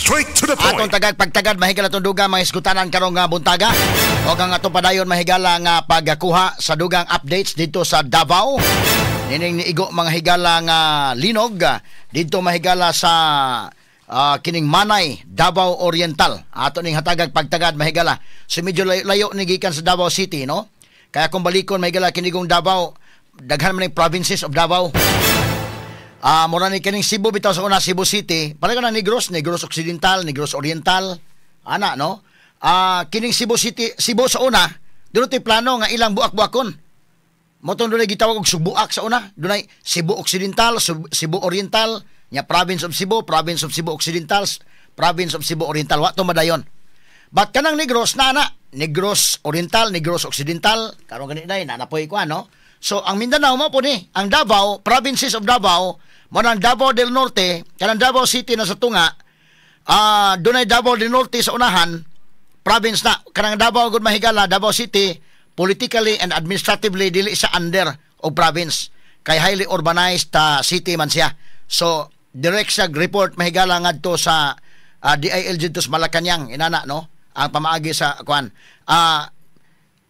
Straight to the point. Atong pagtagad mahigala atong dugang mga iskutanan karong nga buntaga. O ang atong padayon mahigala nga pagkuha sa dugang updates dito sa Davao. Nining niigo mga higala nga linog dito mahigala sa kining Manay, Davao Oriental. Ato ning hatagag pagtagad mahigala. So medyo layo ni gikan sa Davao City, no? Kaya kung balikon mahigala kinigong Davao, daghan man ning provinces of Davao. Mura ni kining Cebu bitaw sa una, Cebu City. Pareho na Negros Occidental, Negros Oriental. Ana, no? Kining Cebu City, Cebu sa una, doon ti plano nga ilang buak-buakon. Motong doon ay gitawag og Subuak sa una. Doon ay Cebu Occidental, Cebu Oriental, nya Province of Cebu Occidental, Province of Cebu Oriental. Wa to madayon. But kanang Negros na ana, Negros Oriental, Negros Occidental, karon gani nay nanapoy ko ano. So ang Mindanao mo po ni, ang Davao, provinces of Davao, mo nang Davao del Norte, kanang Davao City na sa tunga, doon ay Davao del Norte sa unahan, province na. Kanang Davao gud mahigala, Davao City, politically and administratively dili sa under o province. Kay highly urbanized city man siya. So direct sa report mahigala ngadto sa DIL dito sa Malacañang, inana no, ang pamaagi sa kuan.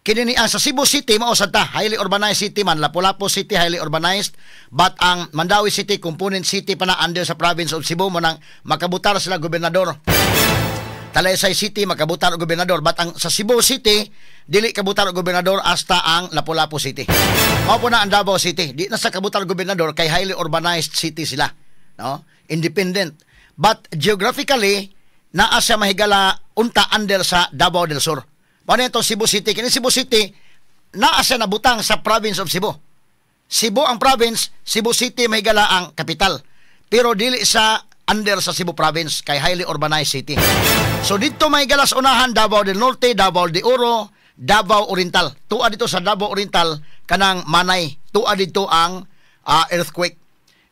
Kini sa Cebu City mao sad ta, highly urbanized city man. Lapu-Lapu City highly urbanized, but ang Mandawi City component city pa na under sa province of Cebu mo nang makabutar sila gobernador. Talaysay City makabutar og gobernador, but ang sa Cebu City dili kabutar og gobernador hasta ang Lapu-Lapu City. Mao po na ang Davao City, di na sa kabutar og gobernador kay highly urbanized city sila, no? Independent. But geographically naa siya mahigala unta under sa Davao del Sur. Paano ito Cebu City? Kini Cebu City, naa siya nabutang sa province of Cebu. Cebu ang province, Cebu City may gala ang kapital. Pero dili sa under sa Cebu province, kay highly urbanized city. So dito may gala sa unahan, Davao del Norte, Davao de Oro, Davao Oriental. Tuwa dito sa Davao Oriental, kanang Manay. Tuwa dito ang earthquake.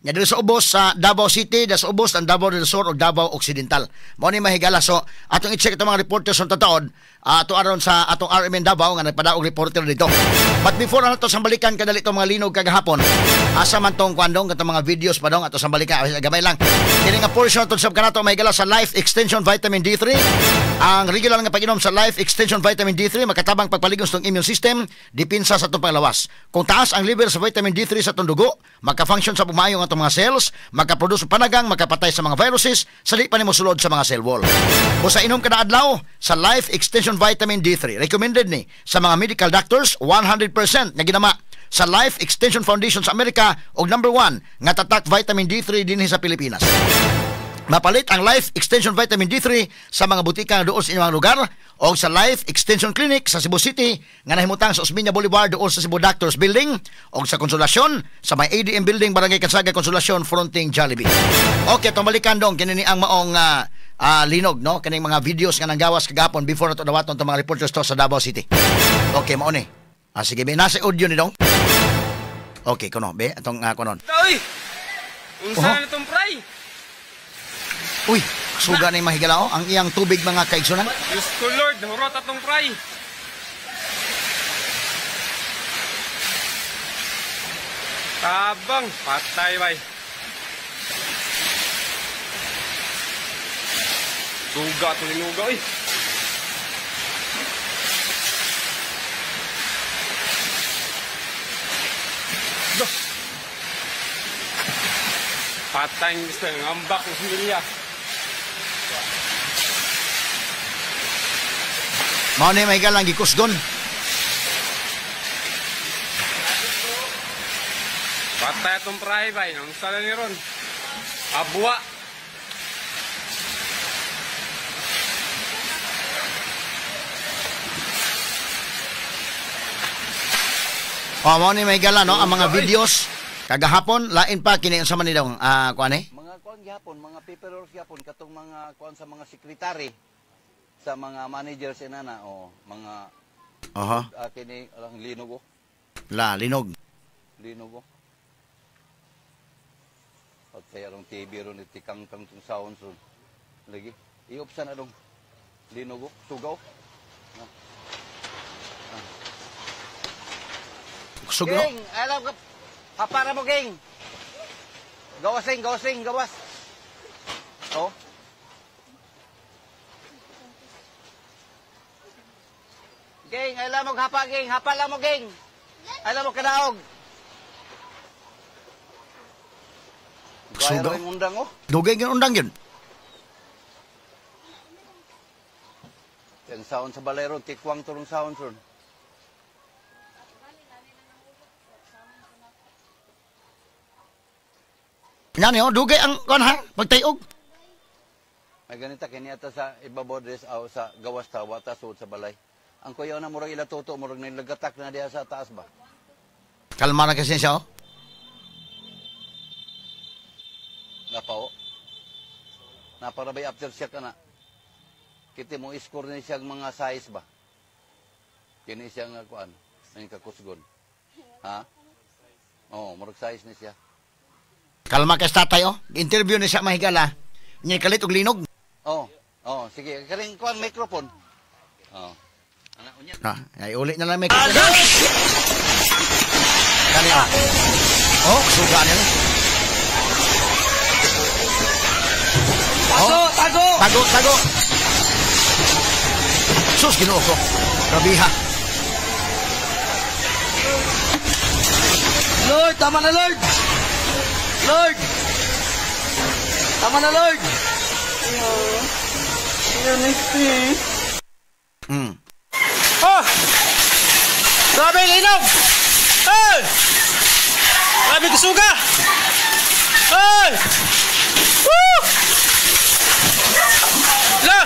Nga dito sa ubos sa Davao City, sa ubos ang Davao del Sur o Davao Occidental. Mao ni mahigala. So atong i-check itong mga reporters sa tataon ato aron sa atong RMN Davao nga nagpadaog reporter dito. But before nato sambalikan kadali itong mga linog kagahapon, asa man tong kwandong katong mga videos pa dong ato sambalikan gamay lang. Kini nga portion ato sab kanato mahigala sa Life Extension Vitamin D3. Ang regular nga pag-inom sa Life Extension Vitamin D3 makatabang pagpaligos ng immune system, dipinsa sa atong panglawas. Kung taas ang level sa vitamin D3 sa atong dugo, maka-function sa pumayong atong mga cells, maka-produce panagang, makapatay sa mga viruses, sali pa nimo sulod sa mga cell wall. O sa inom kada adlaw sa Life Extension Vitamin D3, recommended ni sa mga medical doctors, 100% nga ginama sa Life Extension Foundation sa Amerika og number 1 nga tatak vitamin D3 dinhi sa Pilipinas. Mapalit ang Life Extension Vitamin D3 sa mga butika doon sa inyong lugar o sa Life Extension Clinic sa Cebu City nga nahimutang sa Osmeña Boulevard doon sa Cebu Doctors Building o sa Konsolasyon sa may ADM Building Barangay Kansaga Konsolasyon fronting Jollibee. Okay, tumbalikan dong kinini ang maong linog, no? Kaning mga videos nga nanggawas kagapon before nato dawaton tong mga reporters to sa Davao City. Okay, mao ni. Sige, be nasa audio ni dong. Okay, kuno be atong kunon. Oy. Unsa na tong fry? Uy, suga na yung mahigala ang iyang tubig mga kaigsunan. Diyos ko Lord, hurot atong fry. Tabang, patay bay. Suga ito linuga, uy. Patay yung gusto yung ambak ng similya. Mao ni may galang gikusgon. Patay itong fry bay. Ang sala ni ron. Abwa. Mao ni may gala no ang mga videos kagahapon lain pa kini unsa man ni daw kuan eh? Mga kuan gihapon, mga paperwork gihapon katong mga kuan sa mga sekretary sa mga managers inana o mga kini alang linog linog at kaya rong TV ron itikang kang sound so lagi iopsan na dong linog sugaw sugaw King, alam ka para mo King gawas oh King, ay lamog hapa, King. Hapa lang mo, King. Ay lamog kadaog. Gaya Suga. rin undang, oh. Dugay yung undang yun. Yang sound sa balero, tikwang turong sound, son. Nani, oh, dugay ang kon ha, pagtayog. May ganita, kiniyata sa ibabodres o sa gawas tawa, tasod sa balay. Ang kuyaw na murag ilatuto, murag nilagatak na diya sa taas ba? Kalma na kasi siya, oh. Napao. Naparabay after siya ka na. Kiti mo score ni siya mga size ba? Kini siya nga kuan, may kakusgon. Ha? Oh, murag size ni siya. Kalma kay tatay, oh. Interview ni siya mahigala. Niya kalit og linog. Oh, oh, sige. Karing kuan microphone. Oh. Ana unya. Na, ay uli na lang may kani ah. Oh, suga nila. Tago, tago. Tago, tago. Sus, ginoo ko. Grabiha. Lord, tama na Lord. Lord. Tama na Lord. Oh! Grabe, linaw! Hey! Grabe, kasuga! Hey! Woo! La!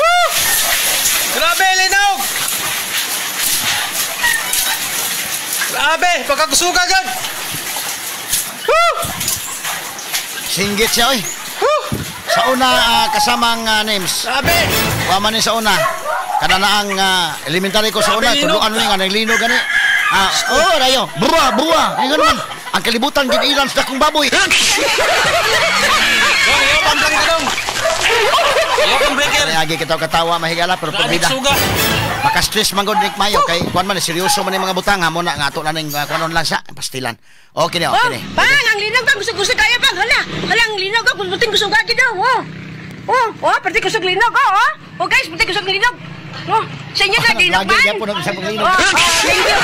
Woo! Grabe, linaw! Grabe, pagkakusuga gan! Woo! Singgit siya, oy. Woo! Sa una, kasamang names. Grabe! Waman ni sa una. Kada na ang elementary ko sa una. Grabe, linog. Tuduan mo nga, naglino gani. Oh, rayo. Buwa, buwa. Ay, ganun. Ang kalibutan, ginilan sa dakong baboy. Dong, iyo, pamblang ka dong! Iyo, pambreaker! Ay, agi kita katawa, mahigala, pero Grabe, pagbida. kasuga! Maka-stress man gud Nick Mayo kay kuan man seryoso man yung mga butang ha mo na nga ato na ning kunon lang sa pastilan. Okay ni, Oh, okay ni. bang, ang linaw bang gusto kaya bang hala. Hala ang linaw ka puting gusto ka daw. Pati gusto linaw ka, oh. Oh guys, pati gusto linaw. Oh, sa inyo na linaw Lagi man. yan po ng isang paglino. Thank you.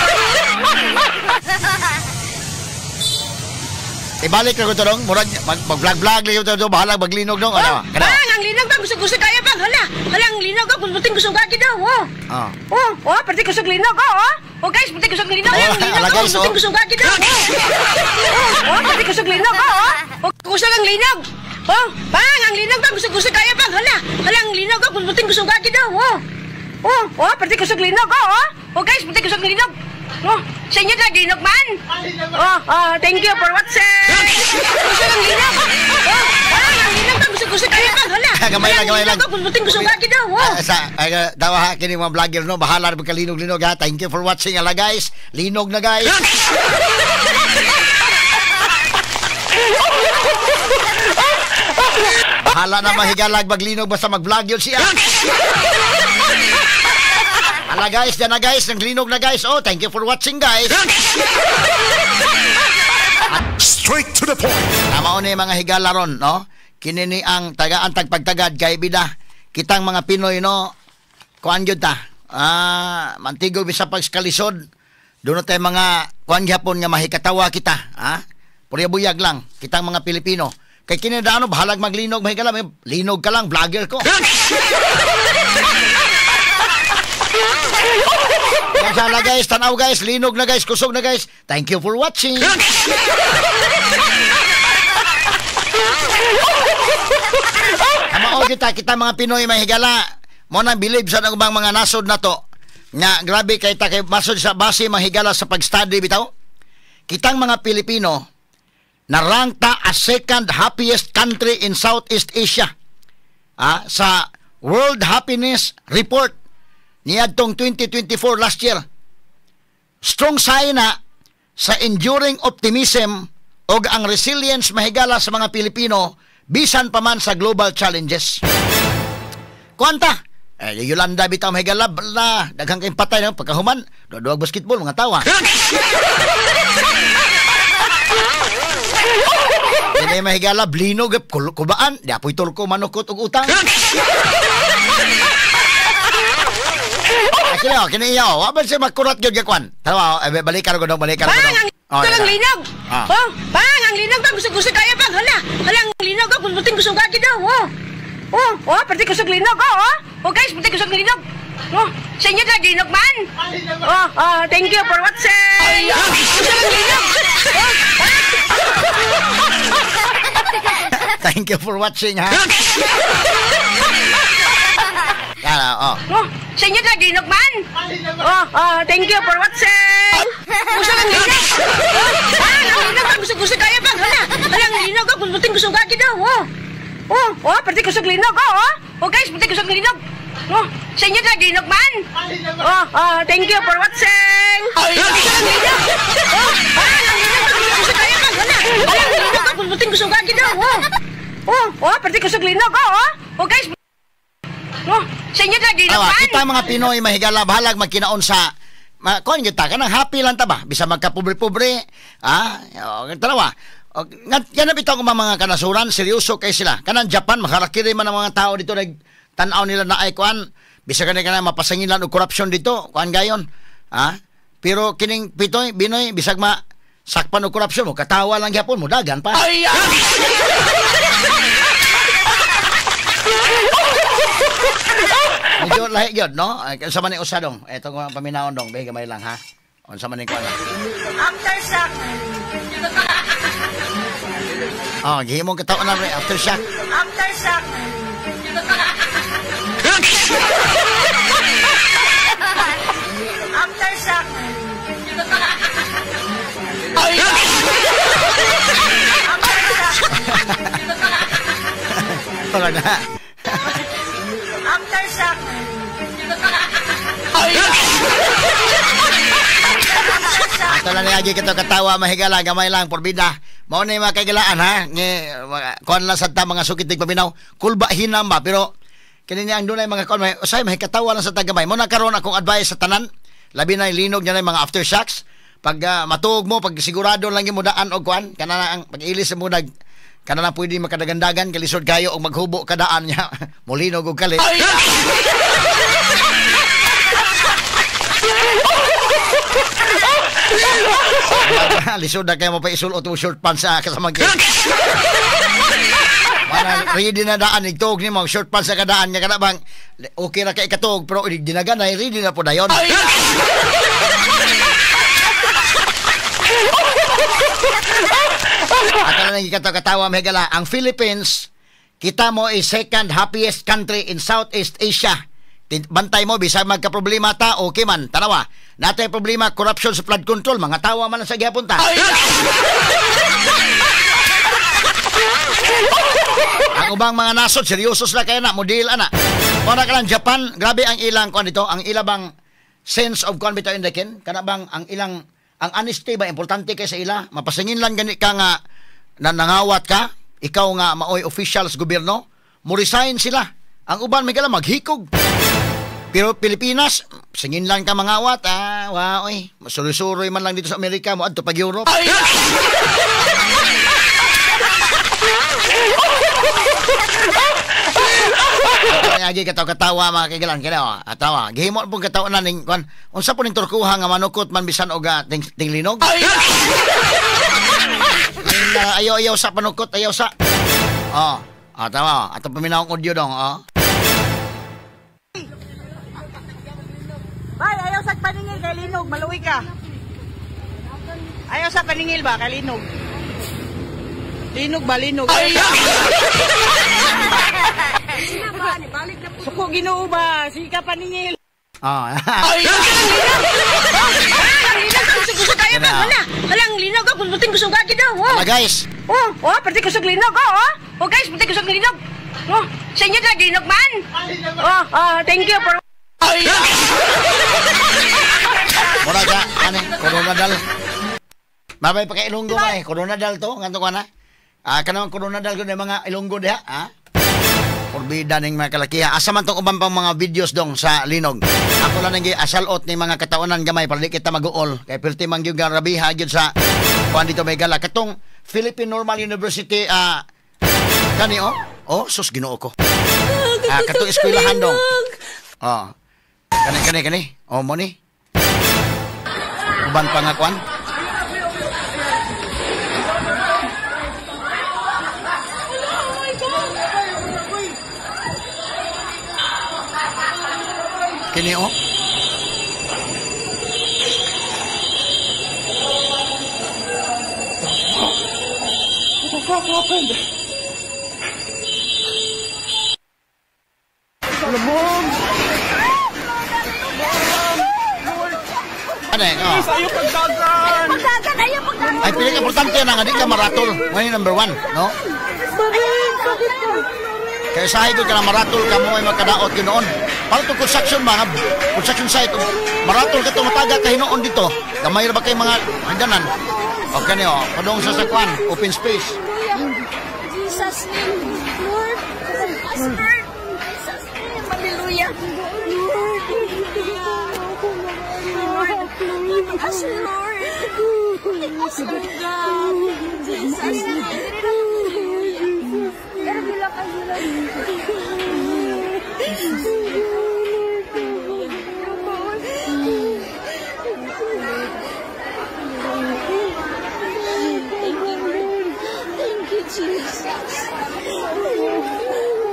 Ibalik na ko to dong, murag mag-vlog-vlog lang ito bahala maglinog dong. Ano? Kana. Bang, ang linaw bang gusto kaya bang hala. Hala ang linaw ka puting gusto ka daw. Pati gusto linaw ka, oh. Oh guys, pati gusto linaw. Oh, Ang linaw ala, ka guys, puting gusto ka daw. Pati gusto linaw ka, oh. Oh, gusto lang linaw. Oh, bang, ang linaw bang gusto kaya bang hala. Hala ang linaw ka puting gusto ka daw. Pati gusto linaw ka, oh. Oh guys, pati gusto linaw. Oh, sa inyo na linog man. Thank you for watching. Gusto lang linog. Ang linog bang gusto kaya bang hala. Gamay lang. Gusto ka daw. Daw ha kini mga vlogger no bahala ra kalinog-linog ha. Thank you for watching ala guys. Linog na guys. Bahala na mahigalag maglinog basta mag-vlog yun siya. Ala guys, yan na guys, naglinog na guys. Oh, thank you for watching guys. Straight to the point. Tama ni mga higala ron, no? Kinini ang tagaan tagpagtagad kay bida. Kitang mga Pinoy, no? Kuan gyud ta. Mantigo bisa pagskalisod. Doon tayo mga kuan gyapon nga mahikatawa kita, ha? Purya-buyag lang kitang mga Pilipino. Kay kinidano bahalag maglinog mahigala, may linog ka lang vlogger ko. Masala guys, tanaw guys, linog na guys, kusog na guys. Thank you for watching. Kamao kita mga Pinoy mahigala. Mo nang believe sa nang ubang mga nasod na to. Nga grabe kay ta kay masod sa base mahigala sa pag-study bitaw. Kitang mga Pilipino na rankta as second happiest country in Southeast Asia. Sa World Happiness Report niadtong 2024 last year. Strong sign na sa enduring optimism o ang resilience mahigala sa mga Pilipino bisan pa man sa global challenges. Kuanta? Yolanda bitaw mahigala na daghang kay patay ng pagkahuman, duwag basketball mga tawa. Hindi mahigala blinog kubaan, di apoy tulko manukot og utang. kini iyo. Wa ba siya makurat gyud gakwan. Tanaw, balikan ko dong, balikan ko Bang, dong. ang ang linog. Ah. Oh, bang, ang linog bang gusto kaya bang. Hala, ang linog ko puting gusto ka daw. Oh, pati kusog linog oh. Oh guys, pati kusog linog. Oh, sa inyo na linog man. Thank you for watching. Kusog linog. Thank you for watching, ha. Sa inyo na linog man. Thank you for watching. Kusog linog. Ang linog bang gusto kaya bang. Hala, ang linog ko puting gusto ka daw. Pati kusog linog oh. Oh guys, pati kusog linog. Oh, sa inyo na linog man. Thank you for watching. Kusog linog. Ang linog gusto kaya bang. Hala, ang linog ko puting gusto ka daw. Pati kusog linog oh. Oh guys. Oh, sa inyo na linog man. Kita mga Pinoy mahigala bahalag magkinaon sa kon kita kanang happy lang ta ba bisa magkapobre-pobre tanawa yan na bitaw mga kanasuran seryoso kay sila kanang Japan makarakiri man ang mga tao dito nagtanaw nila na ay kuan bisa kanang mapasangilan og corruption dito kuan gayon pero kining Pinoy bisag sakpan og corruption mo katawa lang gyapon mo dagan pa medyo lahi gyud no sa man ni usadong eto ko paminawon dong be gamay lang ha unsa man ni kuan Aftershock. Gihimong kataon na rin aftershock Aftershock. Aftershock. talaga Aftershock. ato lang lagi kito katawa mahigala gamay lang porbida mao ni mga kagalaan ha kuan lang sa ta mga sukitig paminaw kulba hinam ba pero kini niya ang dunay mga kuan usay mahikatawa lang sa tagamay mo nakaron akong advice sa tanan labi na linog niya mga aftershocks pag matuog mo pag sigurado lang gyud mo daan og kuan kana ang pag-ilis mo kana na pwede makadagandagan kalisod kayo og maghubo kadaan niya mulinog og kali lisod na kayo mo pa isulot mo short pants sa kasamang kayo mana ready na daan igtog ni mo short pants sa kadaan niya kana bang okay ra kay katog pero dinagan na ready na po dayon ato na nang katawa mahigala ang Philippines kita mo is second happiest country in Southeast Asia bantay mo bisag magka-problema ta okay man tanawa natay problema corruption sa flood control mga tawa man sa gyapon ta ang ubang mga nasod seryoso sila kaya na model ana ora ka lang Japan grabe ang ilang kuan dito ang ilabang sense of kuan bitaw indekin kana bang ang ilang ang honesty ba importante kay sa ila mapasingin lang gani ka nga nangawat ka ikaw nga maoy officials gobyerno mo resign sila ang uban may kala maghikog pero Pilipinas singin lang ka mangawat oy masuroy-suroy man lang dito sa Amerika mo adto pag Europe lagi katawa mga kaigalan kaya atawa gihimo pong katawa na ning kon unsa po ning turkuha nga manukot man bisan og ting linog ayaw sa panukot ayaw sa tawa ato paminawong audio dong Bay, ayaw sa paningil kay linog, maluwi ka. Ayaw sa paningil ba kay linog? Linog ba, linog? Suko Ginoo ba, sika paningil. Gusto kaya ba? Walang linog ako, puting gusto ka daw. Guys. Pati kusog linog guys, pati kusog linog. Sa inyo na linog man. Thank you for mura ka koronadal mabay pa kay Ilonggo na koronadal to nganto ka na kanang koronadal ko na mga Ilonggo diha porbida ning mga kalakiha asa man tong uban pang mga videos dong sa linog ako lang nang asalot ni mga kataonan gamay para di kita maguol kay perti man gyud rabiha gyud sa kuan dito may gala katong Philippine Normal University sus Ginoo ko katong eskwelahan dong Kani. O mo ni. Uban pa nga kwan. Kini o. What happened? Ano eh? Oh. Ayaw pagdagan. Ay, pinag-importante na nga, di ka maratol. Ngayon number 1, no? Kaya sahi ko ka na maratol ka mo ay magkadaot yun noon. Para ito construction ba? Construction site. Maratol ka ito, mataga ka hinoon dito. Gamay na ba kayo mga hangganan? Okay niyo, padong sa sakwan, open space. Jesus name, Lord. Jesus name, hallelujah.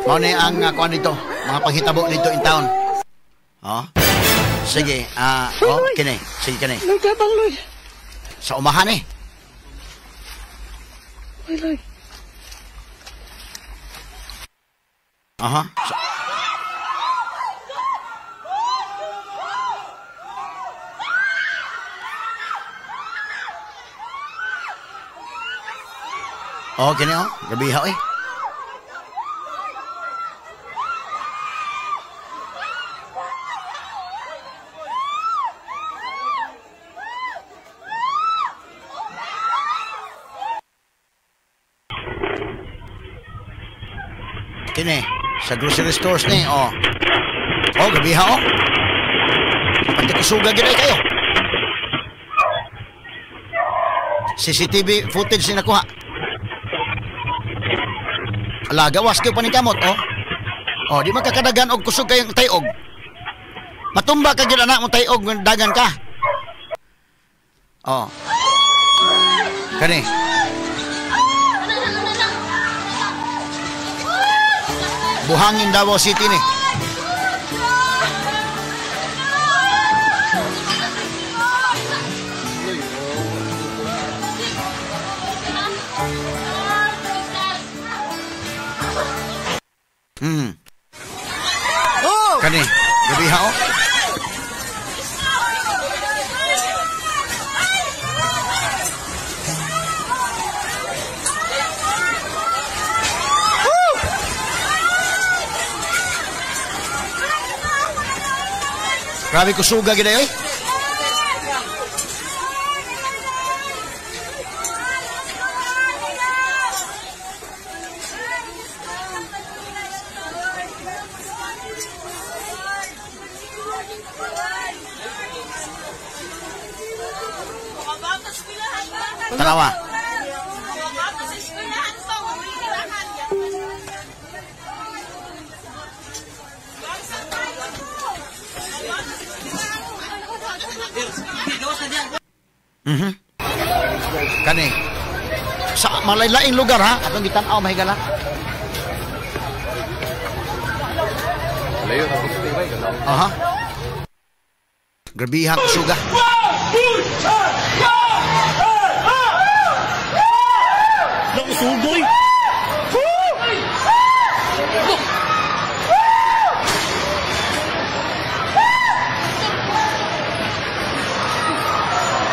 Mao ni ang kuan dito, mga panghitabo dito in town. Oh. Sige, kini. Sige kini. Nagkabang, Lord. Sa umahan eh. Ay, Lord. Aha. Oh, kini oh. Gabiha eh. Kini, sa grocery stores ni, oh. Oh, gabiha, oh. Pati kusuga gina kayo. CCTV footage na nakuha. Ala, gawas kayo paningkamot, oh. Oh, di magkakadagan og kusog kayong tayog. Matumba ka gina na mo tayog, dagan ka. Oh. Kani. Buhangin Davao City ni. Kani, gabiha oh. Grabe ko suga gina yoy. Tanawa. Kani. Sa malaylaing lugar ha, atong gitanaw mahigala. Layo na positive ay ganaw. Aha. Grabihan ko suga. Sugoy!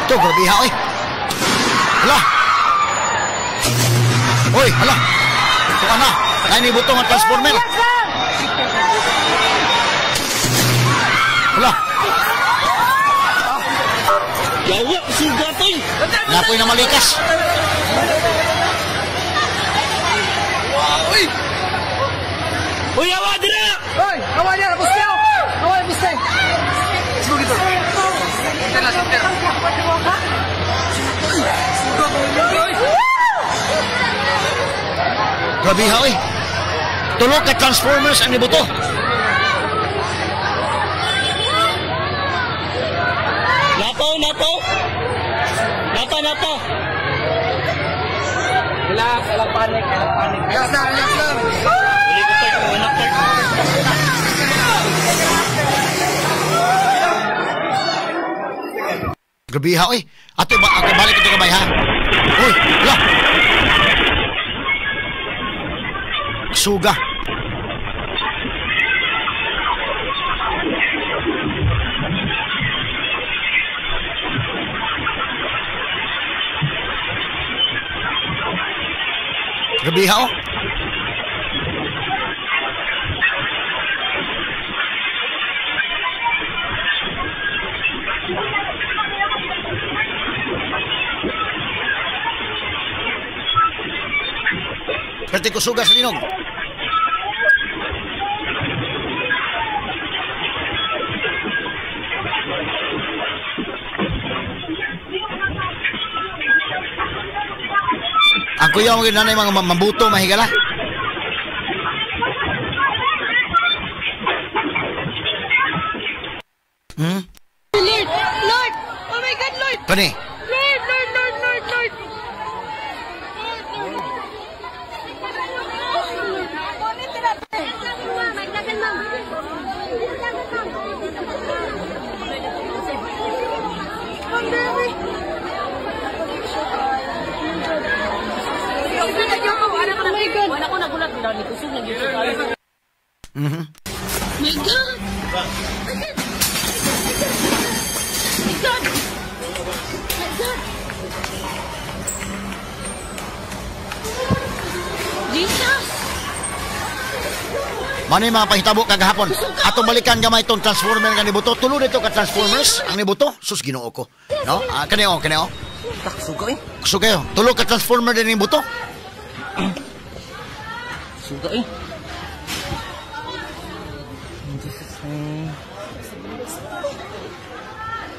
Ito, grabiha, oy. Hala. Oy, hala. Ito ka na. Kaya ni butong ang transformer. Hala. Yawa, sugatoy! Napoy na malikas. Uy! Uy, yawa, dira! Hoy, awan niya, pustaw! Awan, pustaw! Sino dito? Tela. Grabe ha, oy. Tulog ka transformers ang nibuto. Grabe ha, oy. Ato ba balik ito kamay ha? Uy, la. Suga. Grabe ha, oh. Pwede ko suga sa linog. Ang kuya mo ginanay mga mambuto, mahigala. Lord! Lord! Oh my God, Lord! Kani, Lord! Lord! Lord! Lord! Lord! Wala ko nagulat daw ni kusog na gyud. My God! Jesus! mano yung mga pahitabo kagahapon. Atong balikan gamay itong transformer nga nibuto. Tulo dito ka transformers ang nibuto. Sus, ginoo ko. No? Kaneo. Tak suga eh. Suga yun. Tulo ka transformer din nibuto. Suga eh.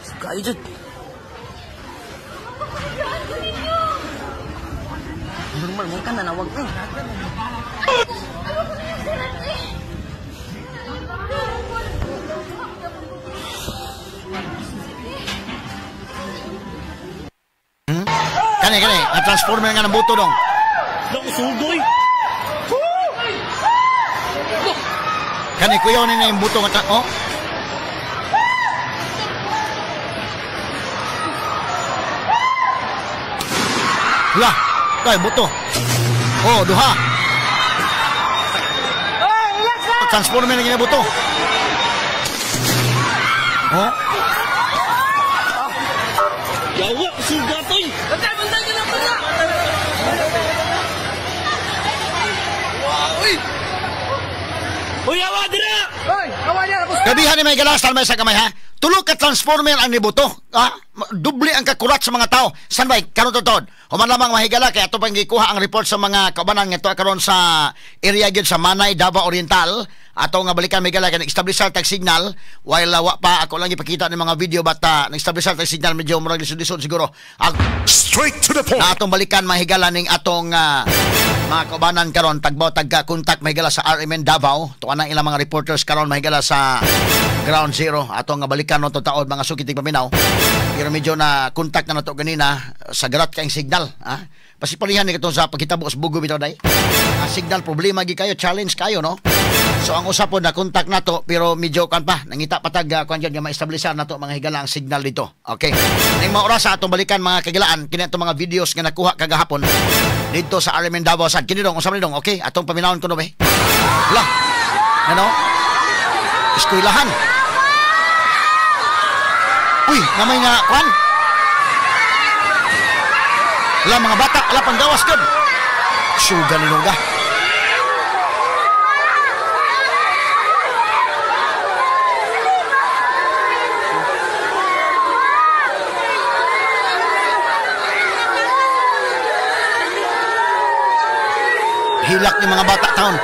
Suga eh jud. Normal mo ka nanawag eh. Kani. Ang transformer nga ng buto dong. Naku sugoy. Kani, kuyaw na yung buto nga oh. Wala. Kaya buto. Oh, duha. Transformer na buto. Oh. Yawa, suga to eh. Bantay ka na pala. Uy, yawa dira. Uy, yawa niya. Gabihan ni may galas, talmay sa kamay ha. Tulog ka transformer ang nibuto. Dubli ang kakurat sa mga tao. Sanbay, karon totod. Human lamang mahigala kaya ito pang gikuha ang report sa mga kabanan nga ito karon sa area gyud sa Manay, Davao Oriental. Ato nga balikan mahigala kaya nag-establish tag signal. While wa pa ako lang ipakita ng mga video but nag-establish tag signal medyo murag lisod-lisod siguro. Straight to the point. Na atong balikan mahigala ning atong mga kabanan karon tagka-contact mahigala sa RMN Davao. Tuwa na ilang mga reporters karon mahigala sa Ground Zero. Atong nga balikan no taod mga sukitig paminaw. Pero medyo na contact na nato ganina sa garat kaing signal. Pasipalihan ni ito sa pagkitabo sa bugo bitaw day. Signal problema gi kayo, challenge kayo no. So ang usapon na contact nato pero medyo kan pa nangita patag kuan nga ma-establishar nato mga higala ang signal dito. Okay. Ning mga oras sa atong balikan mga kagilaan kini atong mga videos nga nakuha kagahapon dito sa RMN Davao sad kini dong usab ni dong. Okay, atong paminawon kuno be. Wala. Ano? Eskwelahan. Uy, namay nga kuan. Wala mga bata, wala pang gawas gud. Suga ni Nungga. Hilak ni mga bata taon.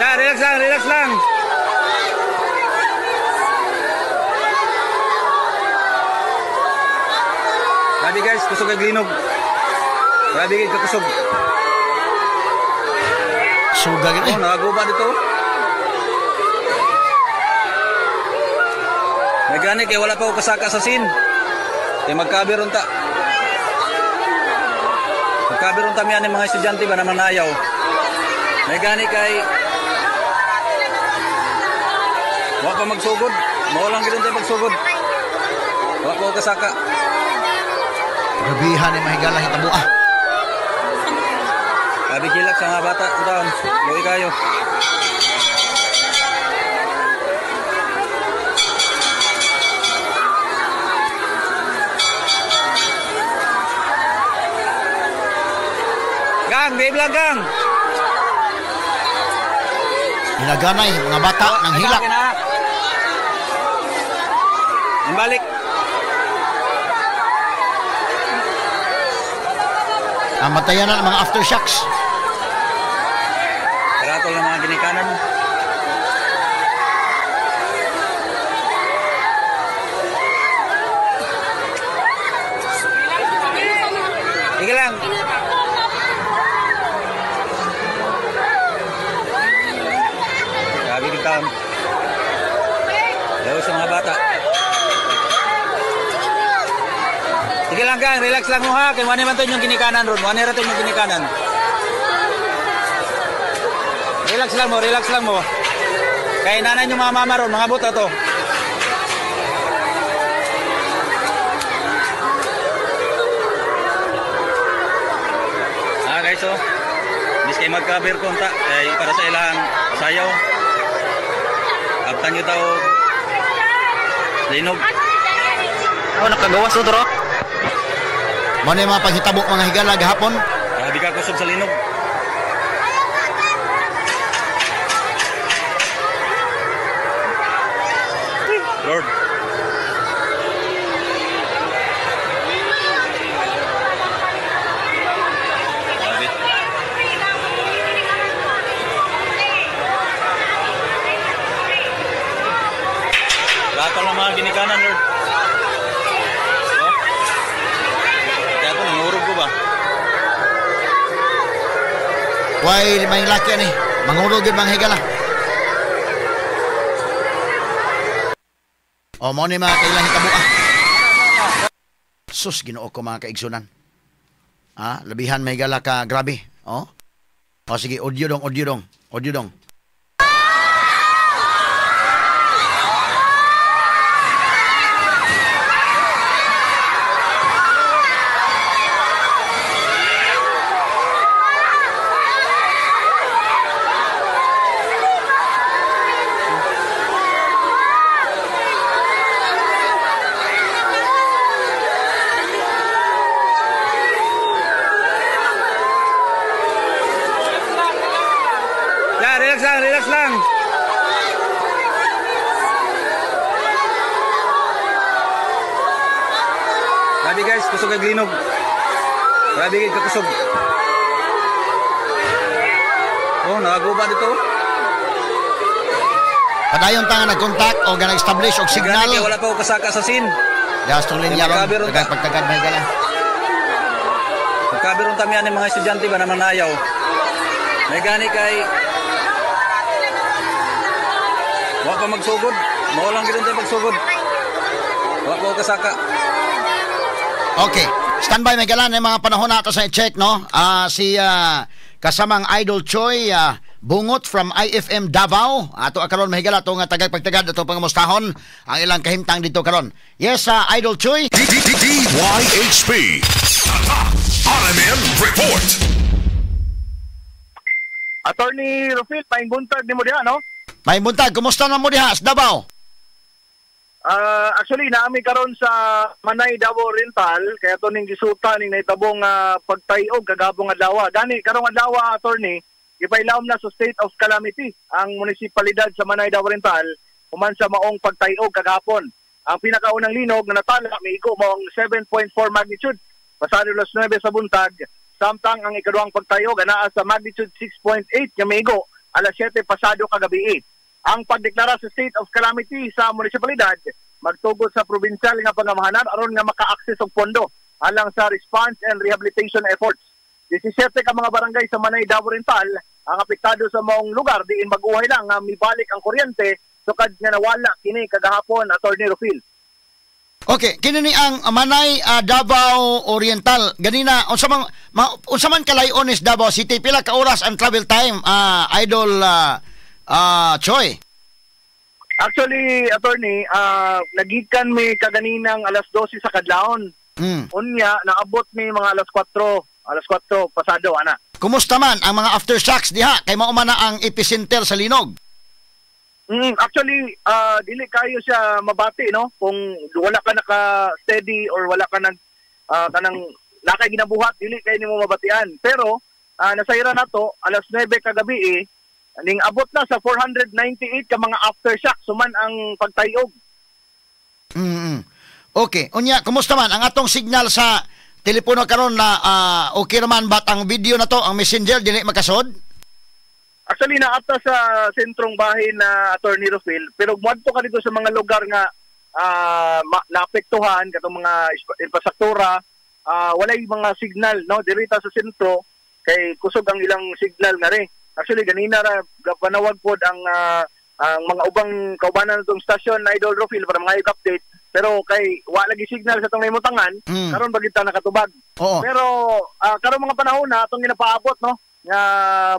Ya, relax lang. Grabe guys, kusog ang glinog. Grabe guys, kakusog. Suga gid. Oh, nakaguba dito. May gani kay wala pa ko kasaka sa sin. Kay magkabiron ta. Magkabiron ta miyan mga estudyante ba naman ayaw. May gani kay wa pa magsugod. Mawalang gid tayo magsugod. Wa pa ko kasaka. Grabihan ni mahigala hitabo ah. Sabi kilak sa mga bata, taon. Luwi kayo. Gang, babe lang gang. Hinaganay mga bata ng hilak. Balik. Ang matayan ng mga aftershocks. Karatol ng mga ginikanan. Sige lang. Sabi kita. Daw sa mga bata. Sige lang gang, relax lang mo ha. Kaya wani man to yung ginikanan ron. Wani rato yung ginikanan. Relax lang mo, relax lang mo. Kaya nanan yung mga mama ron, mga buta to. Ah guys, so miss kayo magka-beer konta. Kaya para sa ilang sayaw. Abtan nyo tao. Linog. Ako nakagawas to, Toro. Mo na yung mga paghitabo mga higala gahapon. Grabe ka kusog sa linog. Lord. Grabe. Lahat ng mga ginikanan, Lord. Kaya ako nangurog ko ba? Why may laki ni mangurog yung mga higala. O mo ni mga kailang hitabo ah. Sus, Ginoo ko mga kaigsunan. Ah, labihan may higala ka grabe. O sige, audio dong. Relax lang. Grabe guys, kusog ang glinog. Grabe guys, kakusog. Oh, nakaguba dito. Padayon ta nga nag-contact o nga nag-establish og signal. Kaya wala pa ko kasaka sa sin. Gastong linya ron, pagtagad may higala. Magkabiron ta miyan ng mga estudyante ba naman ayaw. May gani kay wa pa magsugod. Mawalang gid tayo magsugod. Wa pa ko kasaka. Okay. Standby may galan ng mga panahon nato sa i-check, no? Si kasamang Idol Choi bungot from IFM Davao. Ato karon mahigala to nga tagapagtagad ato pangamustahon ang ilang kahimtang dito karon. Yes, Idol Choi. DYHP RMN Report. Attorney Rufil, paing buntag ni mo diha, no? May buntag, kumusta na mo diha sa Davao? Actually, naami karon sa Manay Davao Oriental, kaya to ning gisuta ning naitabong pagtayog kagabong adlaw. Gani karong adlaw, attorney, ipailawom na sa state of calamity ang munisipalidad sa Manay Davao Oriental human sa maong pagtayog kagapon. Ang pinakaunang linog na natala miigo mao ang 7.4 magnitude pasado alas 9 sa buntag, samtang ang ikaduhang pagtayog anaa sa magnitude 6.8 nga miigo alas 7 pasado kagabi. Ang pagdeklara sa state of calamity sa munisipalidad magtugod sa probinsyal nga pangamahanan aron nga maka-access og pondo alang sa response and rehabilitation efforts. 17 ka mga barangay sa Manay Davao Oriental ang apektado sa maong lugar diin mag-uhay lang nga mibalik ang kuryente sukad nga nawala kini kagahapon, Attorney Rufil. Okay, kini ni ang Manay Davao Oriental. Ganina unsa man kalayon is Davao City, pila ka oras ang travel time Idol Choi? Actually, attorney, nagikan mi kaganinang alas 12 sa kadlawon. Unya, naabot mi mga alas 4 pasado, ana. Kumusta man ang mga aftershocks diha? Kay mao man na ang epicenter sa linog. Actually, dili kayo siya mabati, no? Kung wala ka naka-steady or wala ka kanang nakay ginabuhat, dili kayo nimo mabatian. Pero, nasayra na to, alas 9 kagabi ning abot na sa 498 ka mga aftershock suman ang pagtayog. Okay, unya kumusta man ang atong signal sa telepono karon na okay naman ba ang video na to, ang messenger dili makasod? Actually naata sa sentrong bahin na Attorney Rufil, pero muadto ka dito sa mga lugar nga naapektuhan katong mga infrastruktura, walay mga signal, no, dirita sa sentro kay kusog ang ilang signal nga rin. Actually, ganina ra panawag pod ang mga ubang kaubanan nitong stasyon na Idol Rufil para mga update. Pero kay wa lagi signal sa itong naimutangan, karon bagid ta nakatubag. Oo. Pero karon mga panahon na itong ginapaabot, no, nga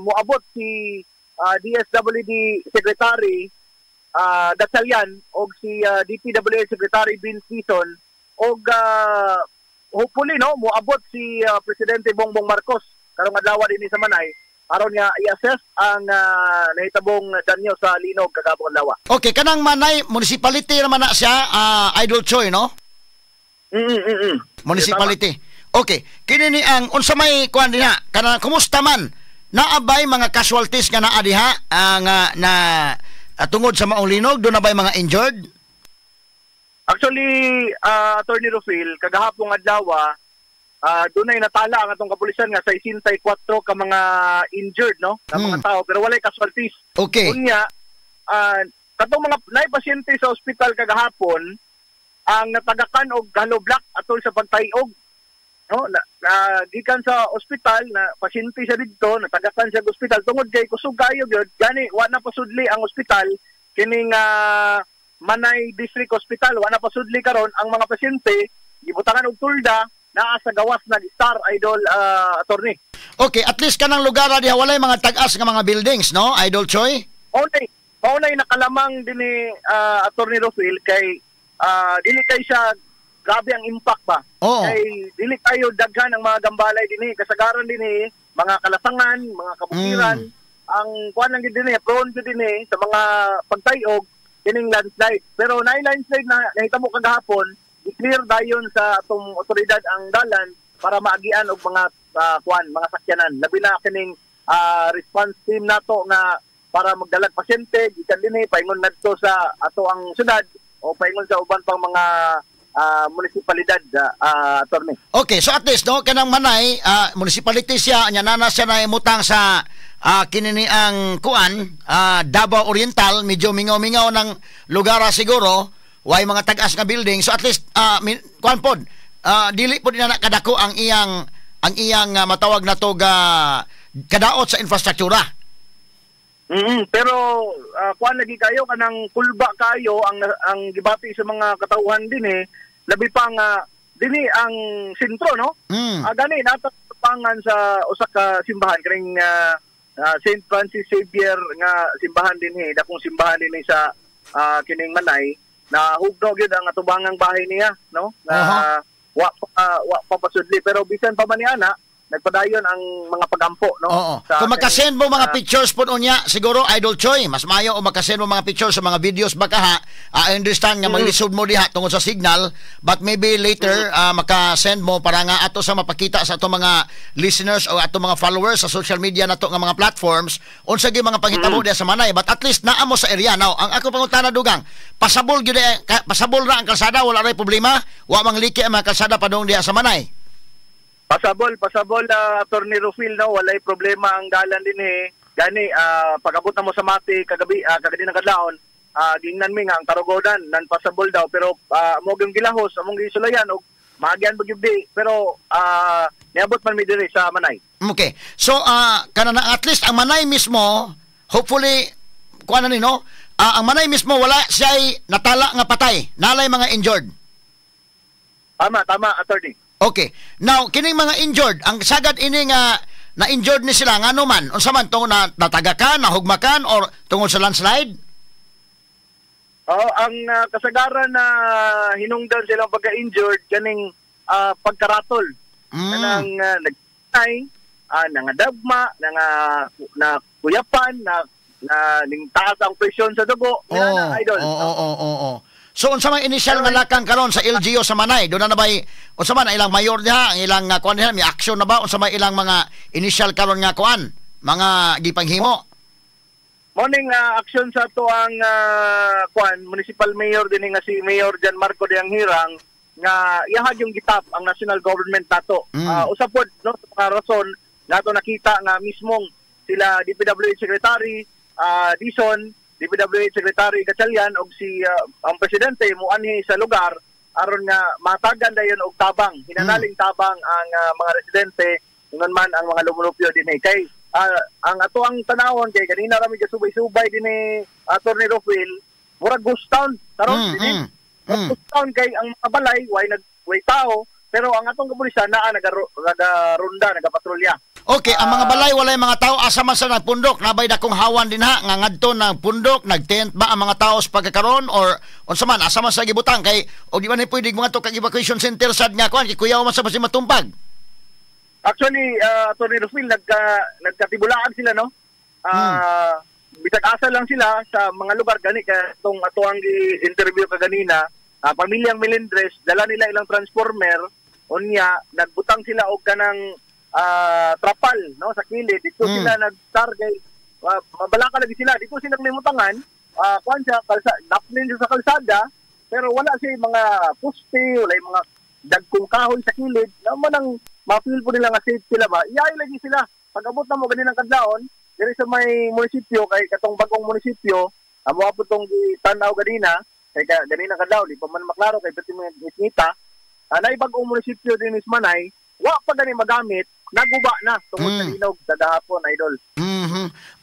moabot si DSWD Secretary Gatchalian o si DPWH Secretary Vince Quezon o hopefully, no, moabot si Presidente Bongbong Marcos karong adlaw dinhi sa Manay aron nga i-assess ang nahitabong danyo sa linog kagabong adlaw. Okay, kanang Manay municipality naman na siya, Idol Choi, no? Municipality. Okay, kini ni ang unsa may kuan diha? Kana kumusta man? Naabay mga casualties nga naa diha na tungod sa maong linog, do na bay mga injured? Actually, Attorney Rufil, kagahapong adlaw dunay natala ang atong kapulisan nga sa 64 ka mga injured, no, na mga tao pero walay casualties. Okay. Unya katong mga nay pasyente sa ospital kagahapon ang natagakan og hollow block atol sa pagtayog, no, gikan sa ospital na pasyente siya didto natagakan siya sa ospital tungod kay kusog kayo gyud gani wa na pasudli ang ospital kining Manay District Hospital wa na pasudli karon ang mga pasyente gibutangan og tulda naa sa gawas nag-star, Idol Attorney. Okay, at least kanang lugar diha walay mga tag-as nga mga buildings, no, Idol Choi? Maunay nakalamang dinhi Attorney Rufil kay dili kay siya grabe ang impact ba. Oo. Kay dili kayo daghan ang mga gambalay dinhi, kasagaran dinhi mga kalasangan, mga kabukiran, ang kuan lang dinhi prone gid dinhi sa mga pagtayog kining landslide. Pero na landslide na nahitabo kagahapon, i-clear dayon sa atong otoridad ang dalan para maagian og mga mga sakyanan. Labi na kining response team nato nga para magdalag pasyente gikan dinhi paingon nadto sa ato ang syudad o paingon sa uban pang mga munisipalidad, attorney. Okay, so at least, no, kanang Manay municipality siya nya nana siya na imutang sa kinini ang kuan Davao Oriental, medyo mingaw-mingaw ng lugar siguro. Way mga tag-as nga building, so at least kuan pod dili pod na kadako ang iyang matawag na to kadaot sa infrastruktura. Pero kuan lagi kayo kanang kulba kayo ang gibati sa mga katauhan din labi pa nga dinhi ang sentro, no? Gani natapangan sa usa ka simbahan kaning St. Francis Xavier nga simbahan dinhi, dakong simbahan dinhi sa kining Manay na hugno gyud ang atubangang bahay niya, no, na wa papasudli pero bisan pa man niana nagpadayon ang mga pagampo, no. Kung makasend mo mga pictures po unya siguro Idol Choi mas maayo o makasend mo mga pictures sa mga videos baka I understand nga maglisod mo diha tungod sa signal, but maybe later makasend mo para nga ato sa mapakita sa ato mga listeners o ato mga followers sa social media nato nga mga platforms unsa gyud mga panghitabo diha sa Manay, but at least naa mo sa area. Now ang ako pangutana dugang pasabol gyud pasabol na ang kalsada, wala ray problema, wa mangliki ang mga kalsada padung diha sa Manay. Pasabol, Attorney Rufil, no, walay problema ang dalan din gani pag-abot na mo sa Mati kagabi ng kadlawon, gingnan mi nga ang karugodan nan pasabol daw pero mo gyud gilahos among gisulayan og maagyan bagyud pero niabot man mi diri sa Manay. Okay. So kana na at least ang Manay mismo hopefully kuan na ni, no, ang Manay mismo wala siya natala nga patay, nalay mga injured. Tama, attorney. Okay. Now, kining mga injured, ang sagad ini nga na-injured ni sila, nga man, unsa man tungod na natagakan, nahugmakan, or tungod sa landslide? Ang kasagaran na hinungdan silang pagka-injured, kaning pagkaratol. Kanang nagtay, nangadagma, kuyapan, ning taas ang presyon sa dugo. Idol. Oo. So unsa may initial nga lakang karon sa LGU sa Manay? Doon na bay unsa man ang ilang mayor diha, ang ilang kuan diha, may action na ba unsa may ilang mga initial karon nga kuan, mga gipanghimo? Morning action sa to ang kuan municipal mayor din nga si Mayor Jan Marco de Anghirang nga iyahag yung gitap ang national government nato. Usap pod no sa mga rason nato nakita nga mismong sila DPWH Secretary Dison, DPWH Secretary Gatchalian og si ang presidente muanhi sa lugar aron nga matagan dayon og tabang, hinanaling tabang ang mga residente ngon man ang mga lumulupyo dinhi kay ang ato ang tanawon kay kanina rami gasubay-subay dinhi Attorney Rofil murag ghost town karon dinhi. Ghost town kay ang mga balay way tao pero ang atong kapulisan naa nagaronda, nagapatrolya. Okay, ang mga balay walay mga tao asa man sa nagpundok, nabay dakong hawan din ha nga ngadto ng pundok, nagtent ba ang mga tao sa pagkakaron or unsa man asa man sa gibutang kay og di man pwede mga to kag evacuation center sad nga kuan kay kuyaw man sa basi matumpag. Actually, Attorney Rufil nagkatibulaan sila no. Bisag asa lang sila sa mga lugar gani kay tong ato ang interview kaganina, pamilyang Melendres dala nila ilang transformer unya nagbutang sila og kanang trapal no sa kilid dito sila nag-target mabalaka lagi sila dito sila naglimutangan kuan sa daplin sa kalsada pero wala siya mga poste wala mga dagkong kahoy sa kilid naman ang ma-feel po nila nga safe sila ba iyay lagi sila pag abot na mo ganinang kadlaon diri sa may munisipyo kay katong bagong munisipyo amo po tong tan-aw ganina kay ganinang kadlaw di pa man maklaro kay pati mga ngita na bagong munisipyo din is Manay wa pa gani magamit naguba na tungod sa linog sa gahapon, idol.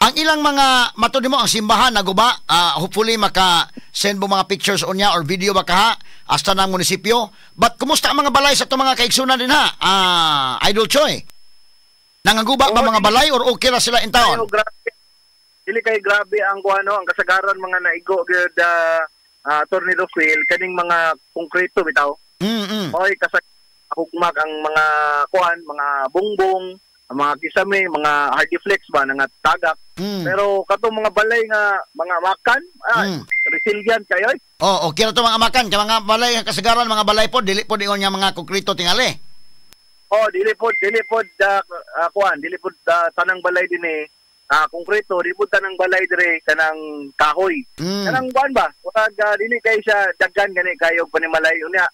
Ang ilang mga matod mo ang simbahan naguba, hopefully maka-send mo mga pictures unya or video baka ha hasta ng munisipyo. But kumusta ang mga balay sa itong mga kaigsunan din ha? Idol Choy. Nangaguba ba mga balay or okay na sila in town? Dili kay grabe ang kuano, ang kasagaran mga naigo gyud Attorney Rufil kaning mga konkreto bitaw. Oy hugmak ang mga kuan, mga bongbong, mga kisame, mga hardiflex ba nga tagak. Pero katong mga balay nga mga makan, resilient kayo. Okay na to mga makan, kay mga balay nga kasagaran mga balay po dili pod ingon nga mga konkreto tingali. Dili pod kuan, dili pod tanang balay dinhi. Konkreto, di pod tanang balay dire kanang kahoy. Kanang kuan ba? Wag dinhi kay siya daggan gani kayo panimalay unya.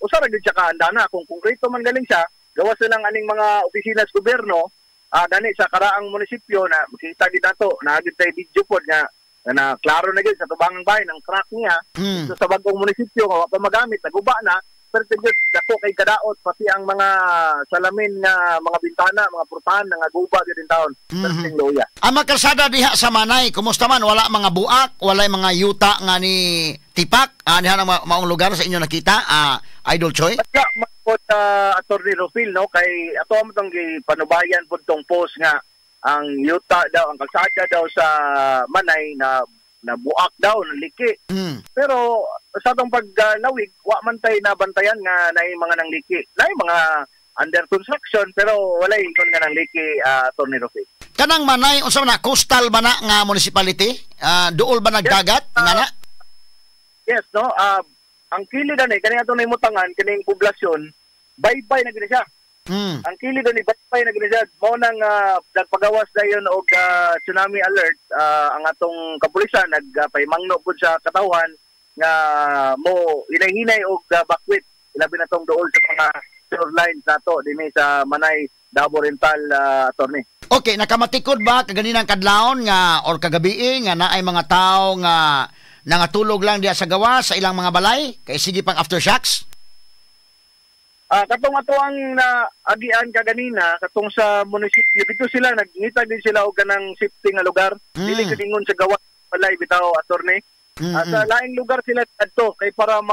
Usara gid siya kaandana kung konkreto man galing siya gawas lang aning mga opisina sa gobyerno dani sa karaang munisipyo na makita gid nato na gid tay video pod nga na klaro na gid sa tubangang bahay ng crack niya so, sa bagong munisipyo nga pa magamit naguba na pero gid dako kay kadaot pati ang mga salamin nga mga bintana mga purtahan nga guba gid in taon sa loya. Ang kalsada diha sa Manay kumusta man wala mga buak walay mga yuta nga ni tipak diha nang maong lugar sa inyo nakita Idol Choy? Attorney Rufil no kay ato mo tong panubayan pud tong post nga ang yuta daw ang kalsada daw sa Manay na buak daw ng liki. Pero sa atong paglawig wa man tay nabantayan nga naay mga nang liki. Naay mga under construction pero wala ikon nga nang liki Attorney Rufil. Kanang Manay unsa na coastal ba na nga municipality? Duol ba nagdagat nga na? Yes, no. Ang kilid ani kani ato nahimutangan kining poblasyon, bye-bye na gid siya. Ang kilid ani bye-bye na gid siya. Mao nang nagpagawas dayon og tsunami alert ang atong kapulisan nagpaimangno pud sa katawhan nga mo hinay-hinay og bakwit ilabi na tong duol sa mga shorelines nato dinhi sa Manay Davao Oriental Attorney. Okay, nakamatikod ba kaganinang kadlawon nga or kagabi nga naay mga tawo nga nangatulog lang diya sa gawa sa ilang mga balay kay sige pang aftershocks? Katong ato ang naagian kaganina katong sa munisipyo dito sila nagngita din sila og kanang safety nga lugar dili kadingon sa gawa balay bitaw Attorney. Sa laing lugar sila adto kay para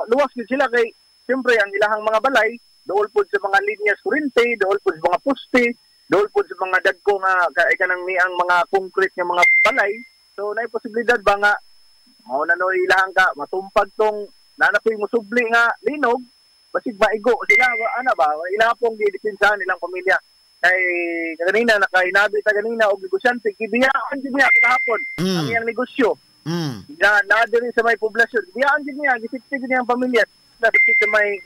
luwas gid sila kay siyempre ang ilahang mga balay dool po sa mga linyas kurente, dool po sa mga poste, dool po sa mga dagko nga kanang ang mga concrete nga mga balay. So naay posibilidad ba nga mao na no ilahang ka matumpag tong nanapoy musubli nga linog basig maigo sila ana ba ilang pong gidipinsahan nilang pamilya kay kanina nakainabi ta kanina og negosyante gibiyaan gid niya kahapon ang iyang negosyo na diri sa may poblasyon gibiyaan gid niya gisipti gid niya ang pamilya sa may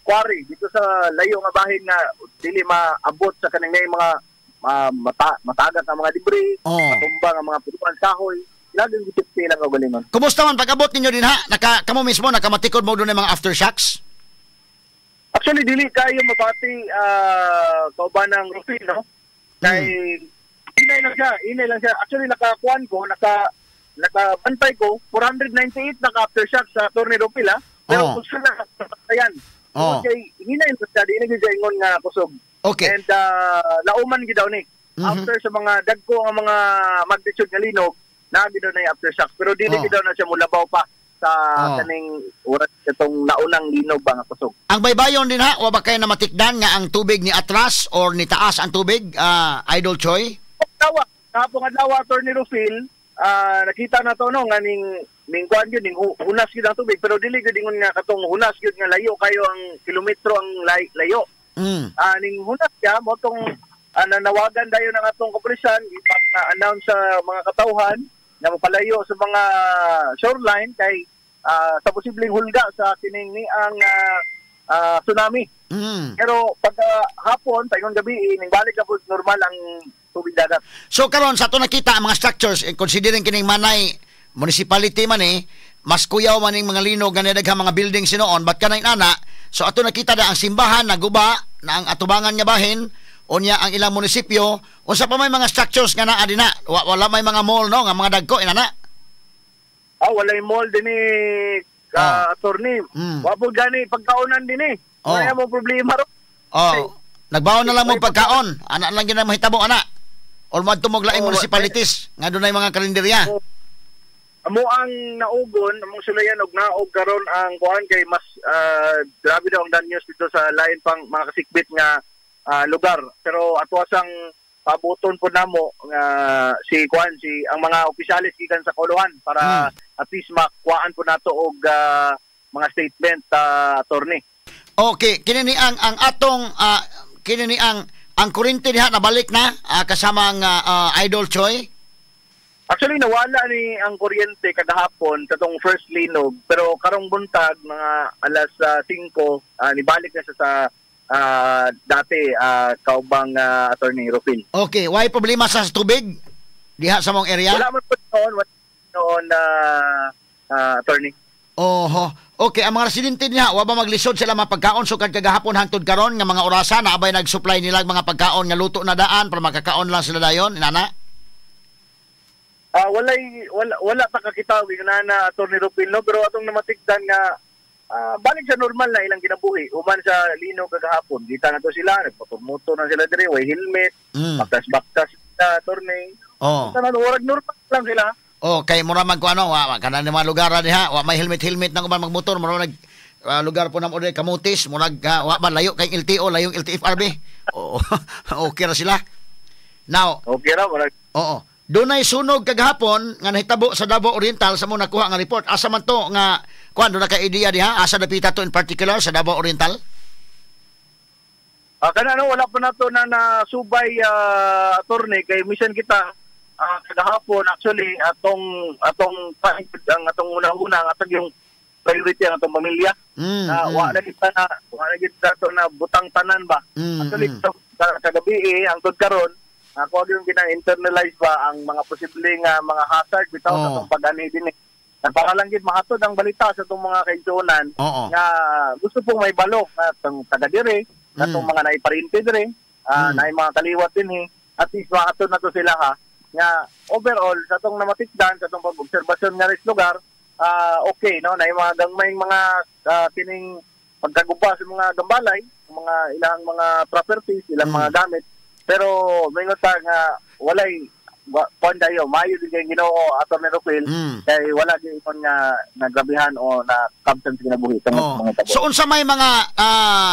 quarry dito sa layo nga bahin nga dili maabot sa kanang mga matagat nga mga debris matumba nga mga putuan kahoy laging gisipti lang kaugalingon. Kumusta man pag-abot ninyo din ha? Kamo mismo nakamatikod mo doon ng mga aftershocks? Actually, dili kayo mabati kauban ng Rufil, no? Kay inay lang siya. Actually, nakakuan ko, nakabantay ko, 498 naka-aftershock sa Tornado Rufil, ha? Pero kusog na yan. Okay, hinay lang siya, di nagigayingon nga kusog. Okay. And lauman gidaw ni. After sa mga dagko ang mga magnitude nga linog, nagidaw na yung aftershock. Pero dili gidaw na siya mulabaw pa sa kaning oras itong naunang linog ba nga kusog. Ang baybayon din ha, wa ba kayo na matikdan nga ang tubig ni atras or ni taas ang tubig, Idol Choi? Kapong adlaw Attorney Rufil, nakita na to no nga ning kuan gyud ning hunas gyud ang tubig pero dili gyud ingon nga katong hunas gyud nga layo kayo ang kilometro ang layo. Ning hunas ya mo tong nawagan dayon ang atong koperasyon ipag na announce sa mga katawhan na mapalayo sa mga shoreline kay sa posibleng hulga sa kining ang tsunami. Pero pag hapon, tayong gabi, ning balik na po normal ang tubig dagat. So karon sa ato nakita ang mga structures, considering kining Manay municipality man mas kuyaw man ning mga linog nga daghang mga buildings sinoon, but kanay nana, so ato nakita na ang simbahan naguba na ang atubangan nga bahin unya ang ilang munisipyo unsa pa may mga structures nga naa dinha wala may mga mall no nga mga dagko inana wala yung mall din attorney wa po gani pagkaonan din wala mo problema ro nagbaon na lang mo pagkaon ana lang gyud mahitabo ana or madtumog laing municipalities nga dunay mga kalendarya amo ang naugon among sulayan og naog karon ang kuan kay mas grabe daw ang danyos dito sa lain pang mga kasikbit nga lugar pero ato asang pabuton po namo si ang mga opisyalis gikan sa Kolohan para at least makuhaan po nato og mga statement attorney. Okay, kini ni ang atong kini ni ang kuryente diha nabalik na kasama ang Idol Choi. Actually nawala ni ang kuryente kada hapon katong first linog pero karong buntag mga alas 5 nibalik na sa dati kaubang Attorney Rufil. Okay, why problema sa tubig diha sa mong area? Wala man po noon attorney. Okay, ang mga residente niya wa ba maglisod sila mga pagkaon sukad kagahapon hangtod karon nga mga orasan na abay nag-supply nila mga pagkaon nga luto na daan para makakaon lang sila dayon inana? Wala ta kakitawi na Attorney Rufil no pero atong namatikdan nga balik sa normal na ilang kinabuhi uman sa linog kagahapon kita na to sila nagpaturmoto na sila dire way helmet baktas sila attorney sana warag normal lang sila kay mura man ko wa kana ni mga lugar diha wa may helmet nang uban magmotor mura nag lugar po na mo kamutis murag wa ba layo kay LTO layong LTFRB okay ra sila now okay ra murag dunay sunog kagahapon nga nahitabo sa Davao Oriental sa mo nakuha nga report. Asa man to nga kuan do na ka idea diha? Asa dapita to in particular sa Davao Oriental? Kana wala pa nato na nasubay attorney kay mission kita kagahapon actually atong ang atong una-una atong yung priority ang atong pamilya. Wa na kita to na butang tanan ba. Actually kagabi ang tod karon ako yung gina-internalize ba ang mga posibleng mga hazard bitaw sa itong pag-ani din nagpangalanggit mahatod ang balita sa itong mga kainsunan nga gusto pong may balok na itong taga-dire na itong mga naiparinte dire na yung mga kaliwat din at least mahatod na to sila nga overall sa itong namatikdan sa itong pag-obserbasyon nga rin lugar okay no na yung mga gangmay mga kining pagkaguba sa mga gambalay mga ilang mga properties ilang mga gamit pero may nga walay kuan dayo mayo di kay Ginoo Atty. Rufil kay wala gyud kon nga nagrabihan o na kabtan sa kinabuhi tungod mga tabo. So unsa may mga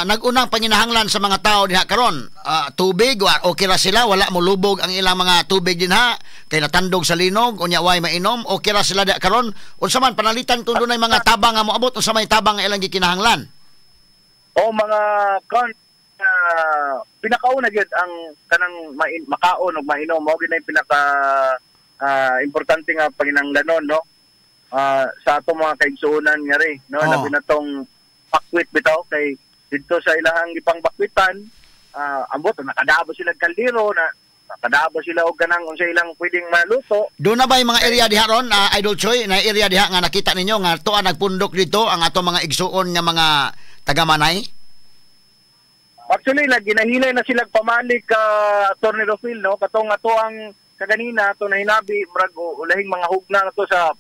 nag-unang panginahanglan sa mga tao diha karon? Tubig okay ra sila, wala mo lubog ang ilang mga tubig dinha kay natandog sa linog unya way mainom, okay ra sila diha karon? Unsa man panalitan kun dunay mga tabang nga moabot, unsa may tabang nga ilang gikinahanglan? O mga pinakauna gyud ang kanang makaon ug mainom mao gyud na pinaka importante nga panginahanglanon no sa ato mga kaigsuonan nga ri no labi na tong bakwit bitaw kay dito sa ilahang gipang bakwitan ambot nakadabo sila kaldero na nakadabo sila og kanang unsa ilang pwedeng maluto. Doon na ba yung mga area diha ron, Idol Choy, na area diha nga nakita ninyo nga tuwa nagpundok dito ang ato mga igsuon nga mga taga-Manay? Actually, ginahilay na sila pamalik Atty. Rufil, no? Katong ato ang kaganina, ato na hinabi, murag ulahing mga hugna na to sa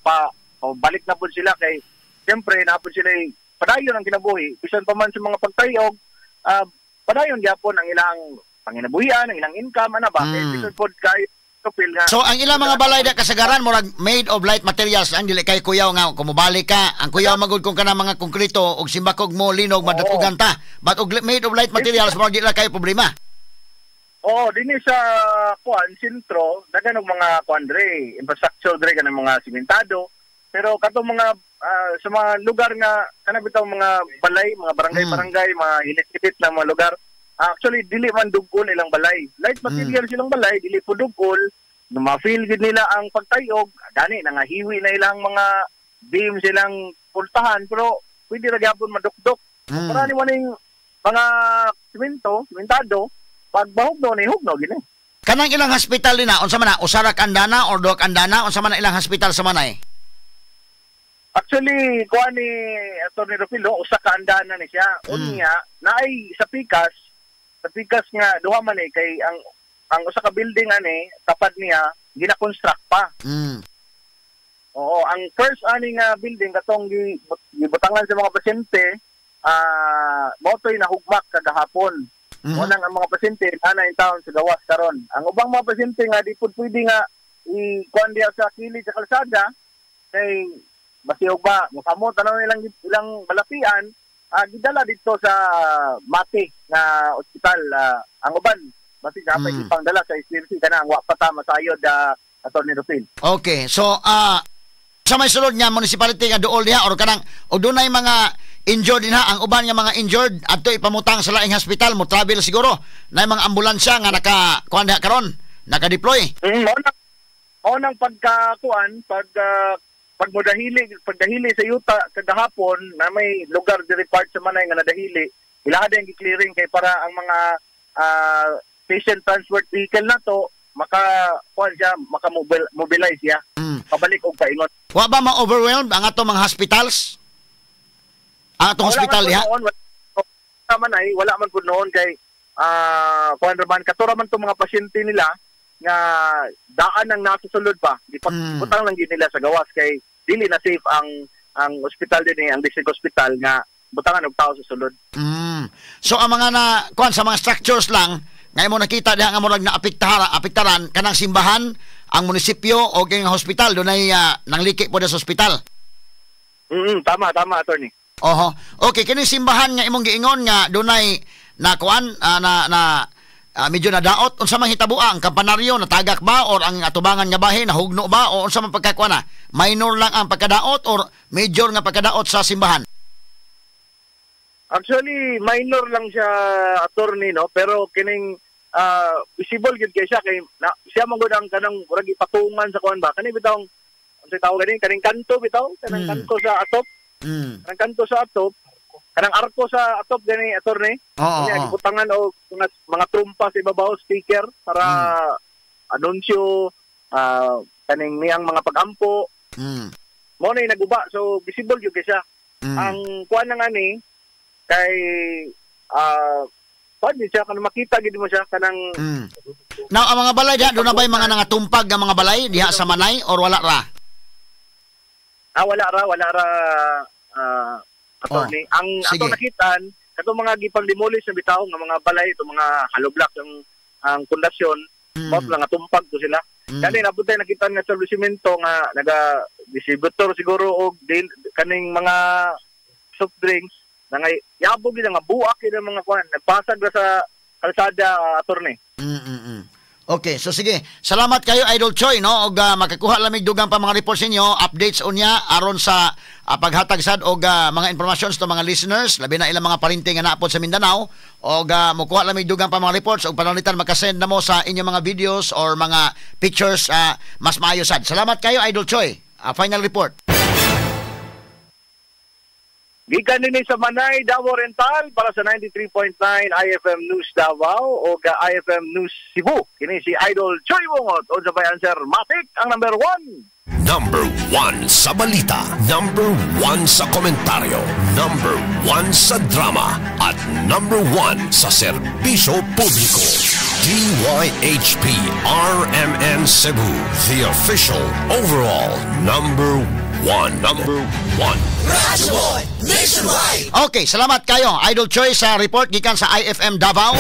balik na po sila kay, siyempre, napon sila padayon ang kinabuhi. Bisan pa man sa mga pagtayog, padayon gyapon ang ilang panginabuhian, ang ilang income, ano ba? Kaya bisan po kay Rufil nga. So, ang ilang mga balay da kasagaran, murag made of light materials, ang dili kay kuyaw nga, kumubalik ka, ang kuyaw magud kung ka na mga konkrito, og simbakog mo, linog, madatugan ta. But og made of light materials, murag dili kay problema. Dinhi sa sentro, dagan og mga dre, infrastructure dre kanang mga simentado. Pero katong mga sa mga lugar nga kana bitaw mga balay, mga barangay-barangay, mga hilit-hilit na mga lugar. Actually dili man dugol ilang balay. Light material silang balay, dili po dugol. Ma-feel gid nila ang pagtayog, gani nangahiwi na ilang mga beam silang pultahan pero pwede ra gyapon madukdok. Para ni maning mga simentado, pag bahugno ni hugno gini. Kanang ilang hospital din na, unsa man na, usarak andana or duak andana, unsa man na ilang hospital sa Manay? Actually, kuha ni Atty. Rufil, usa ka andana ni siya. Unya, naay sa Pikas nga duha man kay ang usa ka building ani tapad niya gina-construct pa. Oo, ang first ani nga building katong gibutangan sa mga pasyente motoy nahugmak kagahapon. Unang ang mga pasyente ana in town sa gawas karon. Ang ubang mga pasyente nga di pud pwede nga i-kuan diya sa kilid sa kalsada kay basi og ba mokamot ano ilang balapian gidala dito sa Mati nga ospital. Ang uban basi dapat ipangdala sa SPRC kana ang wa pa ta masayod Atty. Rufil. Okay, so sa may sulod nga municipality nga duol diha or kanang o dunay mga injured dinha, ang uban nga mga injured adto ipamutang sa laing hospital mo travel siguro na mga ambulansya nga naka-kuan diha karon naka-deploy. Unang pagkakuan pagdahili sa yuta kagahapon na may lugar diri part sa Manay nga nadahili ilaha din gi-clearing kay para ang mga patient transport vehicle na to maka-mobilize siya pabalik og paingon. Wa ba ma-overwhelmed ang ato mga hospitals? Ang atong hospital diha? Manay wala man pud noon kay kuan ra man katura man to mga pasyente nila nga daan ang nasusulod pa gipagputang lang gid nila sa gawas kay dili na safe ang ospital din ang district hospital nga butangan og tao sa sulod. So ang mga kuan sa mga structures lang ngay mo nakita diha nga murag naapektaran kanang simbahan, ang munisipyo o ang hospital dunay nangliki po sa ospital. Tama attorney. Oho. Okay, kini simbahan nga imong giingon nga dunay na kuan medyo nadaot, unsa man hitabo ang kampanaryo natagak ba or ang atubangan nga bahin nahugno ba o unsa man pagkakuan na? Minor lang ang pagkadaot or major nga pagkadaot sa simbahan? Actually, minor lang siya attorney no, pero kining visible gyud kay siya kay siya man gud ang kanang murag ipatungan sa kuan ba kani bitaw unsa tawag kaning kanto bitaw kanang kanto sa atop. Kanang kanto sa atop kanang arko sa atop gani attorney. Kanya gibutangan og mga trumpa sa ibabaw speaker para anunsyo kaning niyang mga pagampo. Mo na naguba so visible gyud siya. Ang kuan nga ni kay pwede siya kanang makita gid mo siya kanang Now ang mga balay diha do na bay mga nangatumpag nga mga balay diha sa Manay or wala ra? Wala ra attorney. Ang ato nakitaan katong mga gipang-demolish na bitaw nga mga balay itong mga hollow block ang pundasyon mo lang tumpag to sila. Kani nabuntay nakita nga establishmento nga naga-distributor siguro og kaning mga soft drinks na nga yabog gid nga buak gid ang mga kuan nagpasag ra sa kalsada attorney. Okay, so sige. Salamat kayo Idol Choi no og makakuha lamig dugang pa mga reports ninyo, updates unya aron sa paghatag sad og mga information sa mga listeners, labi na ilang mga parinting nga naapod sa Mindanao og mukuha lamig dugang pa mga reports og panalitan makasend na mo sa inyong mga videos or mga pictures mas maayo sad. Salamat kayo Idol Choi. Final report. Gikan nini sa Manay, Davao Oriental para sa 93.9 IFM News Davao o IFM News Cebu. Kini si Idol Choi Bungot o sa bayan Sir Matic ang number 1. Number 1 sa balita, number 1 sa komentaryo, number 1 sa drama, at number 1 sa serbisyo publiko. DYHP RMN Cebu, the official overall number 1. Number 1. Radyo Boy Nationwide. Okay, salamat kayo Idol Choi sa report gikan sa IFM Davao.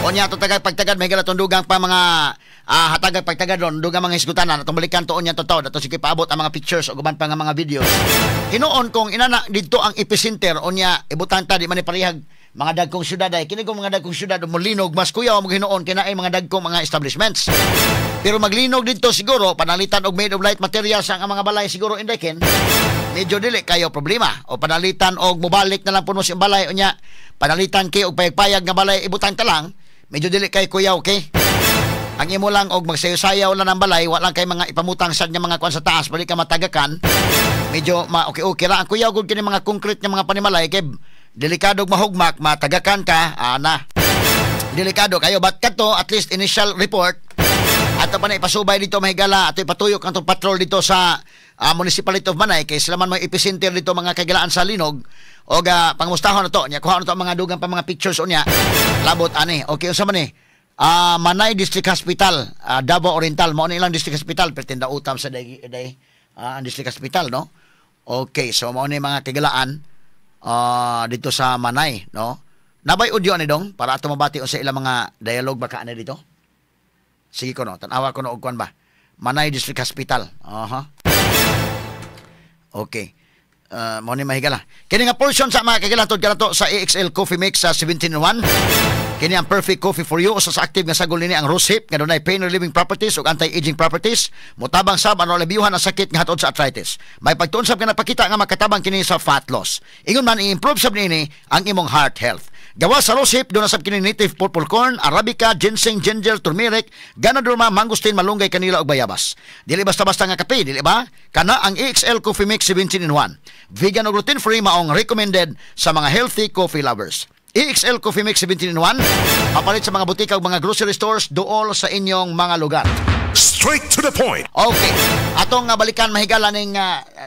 Unya to tagad pagtagad may galatondugang pa mga hatagag pagtagad ron dugang mga isgutanan atong balikan to unya to dato sige paabot ang mga pictures o guban pa nga mga videos. Hinuon kong inana didto ang epicenter unya ibutan ta di man parihag mga dagkong syudad ay kini kong mga dagkong syudad Molinog mas kuyaw mo hinuon kinaay mga dagkong mga establishments. Pero maglinog dito siguro panalitan og made of light materials ang mga balay siguro indekin. Medyo dili kayo problema o panalitan og mobalik na lang puno si balay unya panalitan kay og payag-payag nga balay ibutan ka lang medyo dili kay kuyaw okay. Ang imo lang og magsayaw-sayaw lang ng balay wala kay mga ipamutang sad nga mga kuan sa taas bali ka matagakan medyo okay ra ang kuyaw gud kini mga concrete nga mga panimalay kay delikado mahugmak matagakan ka ana delikado kayo but kadto at least initial report ato pa na ipasubay dito mahigala ato ipatuyok ang patrol dito sa Municipality of Manay kay sila man may epicenter dito mga kagilaan sa Linog o pangmustahon na to nya kuha na to mga dugang pa mga pictures unya labot ani okay unsa man ni Manay District Hospital Davao Oriental mao ni ilang District Hospital pertinda utam sa day ang District Hospital no okay so mao ni mga kagilaan dito sa Manay no nabay audio ni dong para ato mabati sa ilang mga dialogue baka ana dito sige ko no tan-awa ko no og kuan ba Manay District Hospital okay mo ni mahigala kini nga portion sa mga kagilatod kanato sa AXL Coffee Mix sa 17-in-1 kini ang perfect coffee for you usa sa active nga sagol nini ang rose hip nga dunay pain relieving properties ug anti-aging properties motabang sab ano labiuhan ang sakit nga hatod sa arthritis may pagtuon sab nga napakita nga makatabang kini sa fat loss ingon man i-improve sab nini ang imong heart health gawa sa rose hip dunay sab kini native purple corn arabica ginseng ginger turmeric ganoderma mangosteen malunggay kanila ug bayabas dili basta-basta nga kape dili ba kana ang AXL Coffee Mix 17-in-1 vegan ug gluten free maong recommended sa mga healthy coffee lovers AXL Coffee Mix 17-in-1 papalit sa mga butika ug mga grocery stores duol sa inyong mga lugar. Straight to the point. Okay. Atong balikan mahigala ning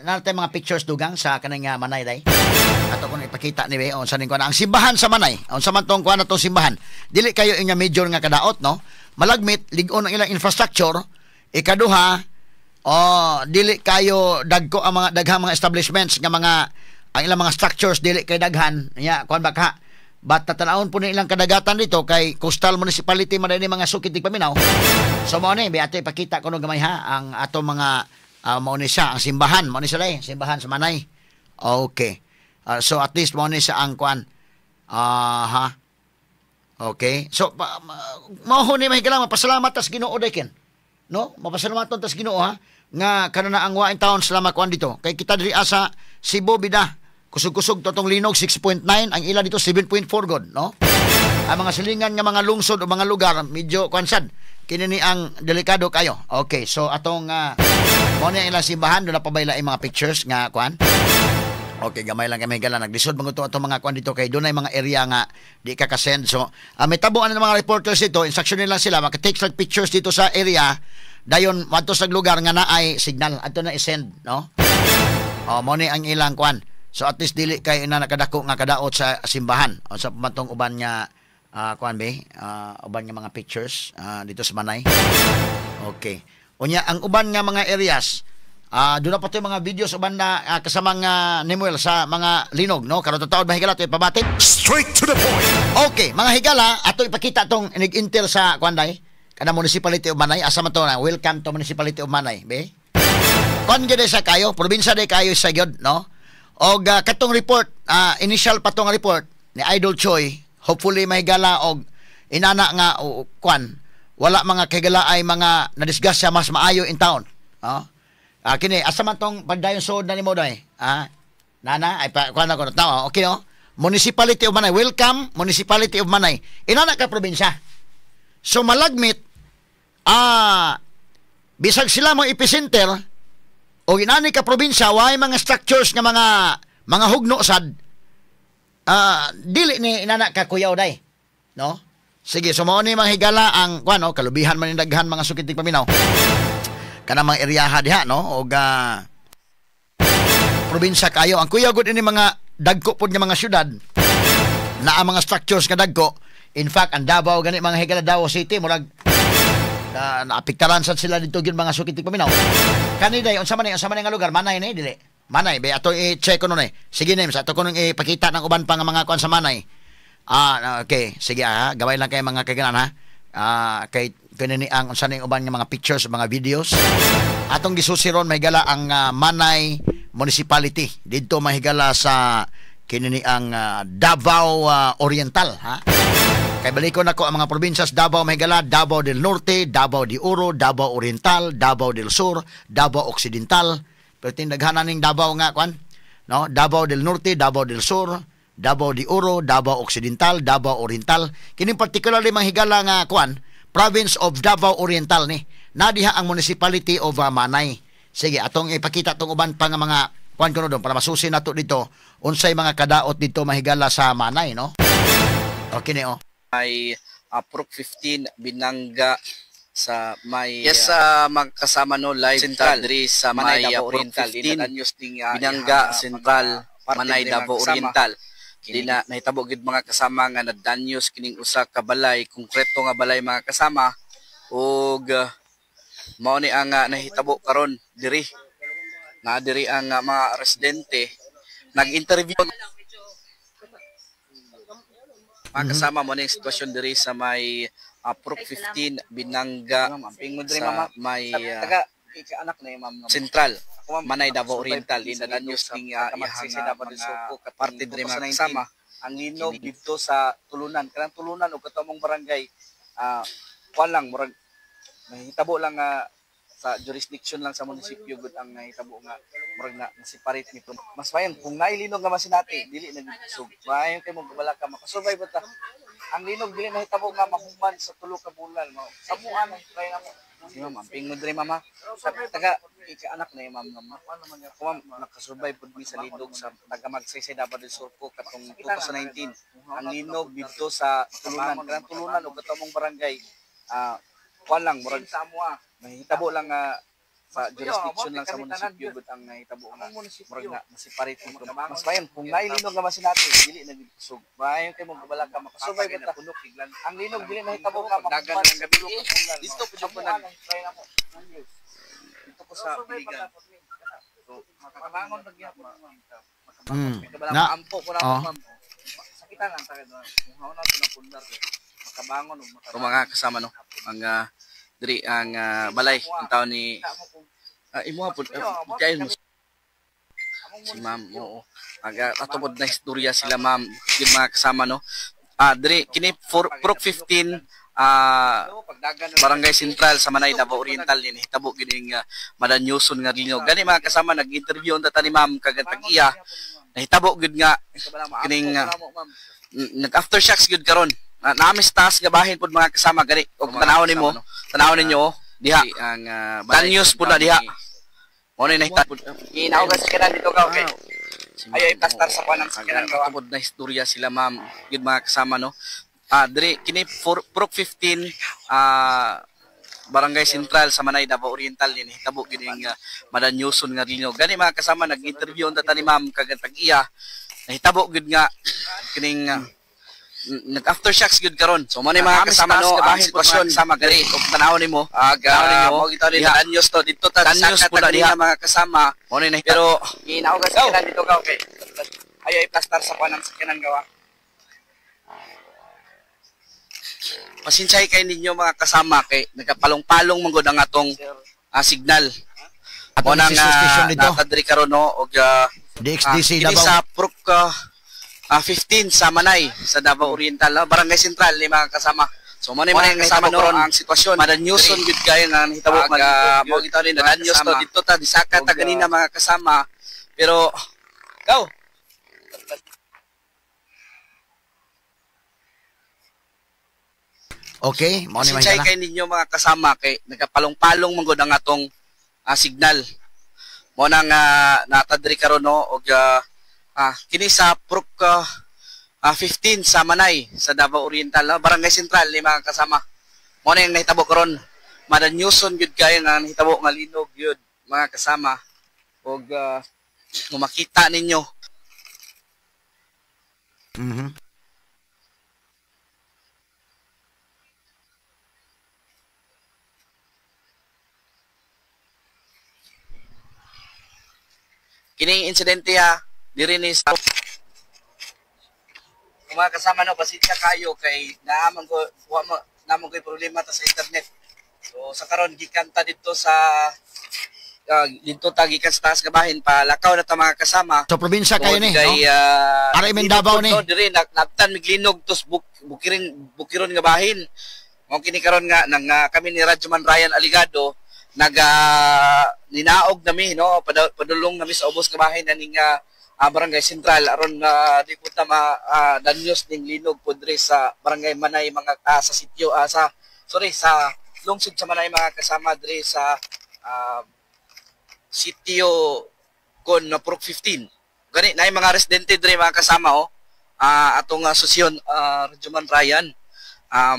natin mga pictures dugang sa kanang Manay day. Ato ko ipakita ni be unsa ning kuan ang simbahan sa Manay. Unsa man tong kuan atong simbahan. Dili kayo inya major nga kadaot no. Malagmit lig-on ang ilang infrastructure. Ikaduha dili kayo dagko ang mga daghang mga establishments nga mga ang ilang mga structures dili kay daghan. Nya kuan baka But tatanawon po na ilang kadagatan dito kay Coastal Municipality man ni mga sukit tig paminaw. So mo ni ato ipakita ko no gamay ha ang ato mga mao ni siya ang simbahan, mao ni siya simbahan sa Manay. Okay. So at least mao ni siya ang kuan. Okay. So mao ni mahigala mapasalamat tas Ginoo dayken. No? Mapasalamat tas Ginoo ha nga kanana ang wain taon salamat kuan dito. Kay kita diri asa Cebu bida kusog-kusog totong Linog 6.9 ang ila dito 7.4 god no ang mga silingan nga mga lungsod o mga lugar medyo kwansad kini ni ang delikado kayo okay so atong mo ni ilang simbahan do na pabayla ang mga pictures nga kwan okay gamay lang kami gala naglisod manguto atong mga kwan dito kay dunay mga area nga di ka ka-send so may tabuan ng mga reporters dito instruction nila sila maka-take sa pictures dito sa area dayon madto sa lugar nga naay signal adto na i-send no mo ni ang ilang kwan. So at least dili kay na nakadako nga kadaot sa simbahan o sa pamantong uban nga kuan be uban nga mga pictures dito sa Manay. Okay. Unya ang uban nga mga areas doon na pa tayo mga videos uban na kasama nga Nemuel sa mga Linog no karon taon mahigala to ipabatit. Straight to the point. Okay, mga higala ato ipakita tong nag-intel sa kuan day Kana municipality of Manay, asa man to na, welcome to municipality of Manay, be? Kon gid sa kayo, probinsya day kayo sa gyud, no? Og katong report, initial pa tong report ni Idol Choi, hopefully mahigala og inana nga kwan, wala mga kahigala ay mga nadisgasya mas maayo in town, no? Kini asa man tong pagdayon sud na nimo day, nana ay pa kwan ako tawo, okay no? Municipality of Manay, welcome municipality of Manay. Inana ka probinsya. So malagmit bisag sila mo epicenter o inani ka probinsya way mga structures nga mga hugno sad dili ni inana ka kuyaw day, no? Sige, so mao ni mga higala ang kuno kalubihan man ni daghan mga sukitig paminaw kana mga eryaha diha, no? Og probinsya kayo ang kuyaw gud ini mga dagko pod nga mga syudad na ang mga structures nga dagko. In fact, ang Davao gani mga higala Davao City murag naapektaran sad sila dito gyud mga sukitig paminaw. Kani day unsa man nga lugar Manay ni dili. Manay be ato i-check kuno ni. Sige names ato kuno ipakita ng uban pa nga mga kuan sa Manay. Okay, sige gaway lang kay mga kaganan kay kanini ang unsa ning uban nga mga pictures, mga videos. Atong gisusiron mahigala ang Manay Municipality didto mahigala sa kinini ang Davao Oriental, Kay balikon nako ang mga probinsya Davao mahigala, Davao del Norte, Davao de Oro, Davao Oriental, Davao del Sur, Davao Occidental. Pero tindaghanan ning Davao nga kwan, no? Davao del Norte, Davao del Sur, Davao de Oro, Davao Occidental, Davao Oriental. Kini particularly mahigala nga kwan, province of Davao Oriental ni. Nadiha ang municipality of Manay. Sige, atong ipakita tong uban pa nga mga kwan kuno don para masusi nato dito unsay mga kadaot dito mahigala sa Manay, no? Okay ni May Prok 15 Binanga sa may magkasama no live central diri sa may Oriental 15 Binanga Central Manay Davao Oriental. Di na nahitabo gid mga kasama nga nadanyos kining usa ka balay, konkreto nga balay mga kasama ug mao ni ang nahitabo karon diri. Na diri ang mga residente nag-interview kasama mo na yung sitwasyon diri sa may Prok 15 Binanga sa may anak na yung Central Manay Davao Oriental din na news ning ihang mga parte diri mga kasama ang linog dito sa tulunan kanang tulunan o katamong barangay kuan lang murag mahitabo lang sa jurisdiction lang sa munisipyo gud ang nahitabo nga murag na separate nito. Mas mayon kung nailinog nga masinati dili nagsug. Mayon kay mo wala ka makasurvive ta. Ang linog dili nahitabo nga mahuman sa tulo ka bulan. Samuan try na mo. Si ma'am, ping mo diri mama. Taga ika-anak na ma'am nga kuan naman nga kuan nakasurvive pud mi sa linog sa taga Magsaysay Davao del Sur ko katong 2019. Ang linog dito sa tulunan, kanang tulunan o katamong barangay kuan lang murag Samoa. Mahitabo lang sa jurisdiction lang sa munisipyo gud ang nahitabo nga murag na separate nito. Mas mayon kung nailinog nga masinati dili nagsug. Mayon kay mo wala ka makasurvive ta. Ang linog dili nahitabo nga dagan ng gabi dito pud ko nag dito ko sa Piligan. So makabangon pag gyapon na ampo ko na ma'am. Sakitan lang ta kung na to pundar makabangon ug mga kasama no ang diri ang balay ang taon ni imuha po kayon mo si ma'am oo atubod na istorya sila ma'am yung mga kasama no diri kini Prok 15 Barangay Central sa Manay Davao Oriental din hitabo gining madanyoson nga linog gani mga kasama nag-interview ta ni ma'am kagatag iya nahitabo gud nga kining nag-aftershocks gud karon naamis taas nga bahin pod mga kasama gani og tanawon nimo tanawon ninyo diha ang danyos pud na diha mo ni nahita ginaw ga sakyanan dito ka okay ayo iplastar sa kanang sakyanan ka pod na istorya sila ma'am gid mga kasama no diri kini Prok 15 Barangay Central sa Manay Davao Oriental din hitabo gid ning madanyoson nga linog gani mga kasama nag-interview ta ni ma'am kagatag iya nahitabo gid nga kining nag-aftershocks gud karon. So mo ni mga kasama no ang sitwasyon sama gali og tanawon nimo. Mo gito ni danyos to dito ta sa diha mga kasama. Mo ni pero ginaw ga sa dito ka okay. Ayo i-plaster sa kanang sakyanan gawa. Pasinsyahay kay ninyo mga kasama kay nagapalong-palong manggod ang atong signal. Ato Mo nang station dito. nakadri karon no og DXDC kini Davao. sa PROC 15 sa Manay sa Davao Oriental, Barangay Sentral ni mga kasama. So mo ni mga kasama no ang sitwasyon. Madanyoson gud kay nga hitabo mo gitaw ni Dannyos to dito ta disaka ta ganina mga kasama. Pero go. Okay, mo ni Pasinsyahay mahigala. kay ninyo mga kasama kay nagapalong-palong manggod ang atong signal. Mo nang natadri karon no og kini sa PROC 15 sa Manay sa Davao Oriental, Barangay Sentral ni mga kasama. Mo na yung nahitabo karon. Madanyoson gud kay nga nahitabo nga linog gyud mga kasama. Og makita ninyo. Kining insidente diri ni sa mga kasama no pasensya kayo kay naamang ko namang ko'y problema ta sa internet. So sa karon gikan ta dito sa dito ta gikan sa taas nga bahin pa lakaw na ta mga kasama. So probinsya kayo ni, no? Para imen Linog Davao po ni. to, diri nagtan miglinog tos bukiron nga bahin. Mao kini karon nga nang kami ni Radyoman Ryan Aligado ninaog nami no padulong nami sa ubos nga bahin ning Barangay Sentral aron di po ta danyos ning linog pudre sa Barangay Manay mga sa sitio sa lungsod sa Manay mga kasama dre sa sitio kon na PROC 15. Gani na mga residente dre mga kasama atong susyon Radyoman Ryan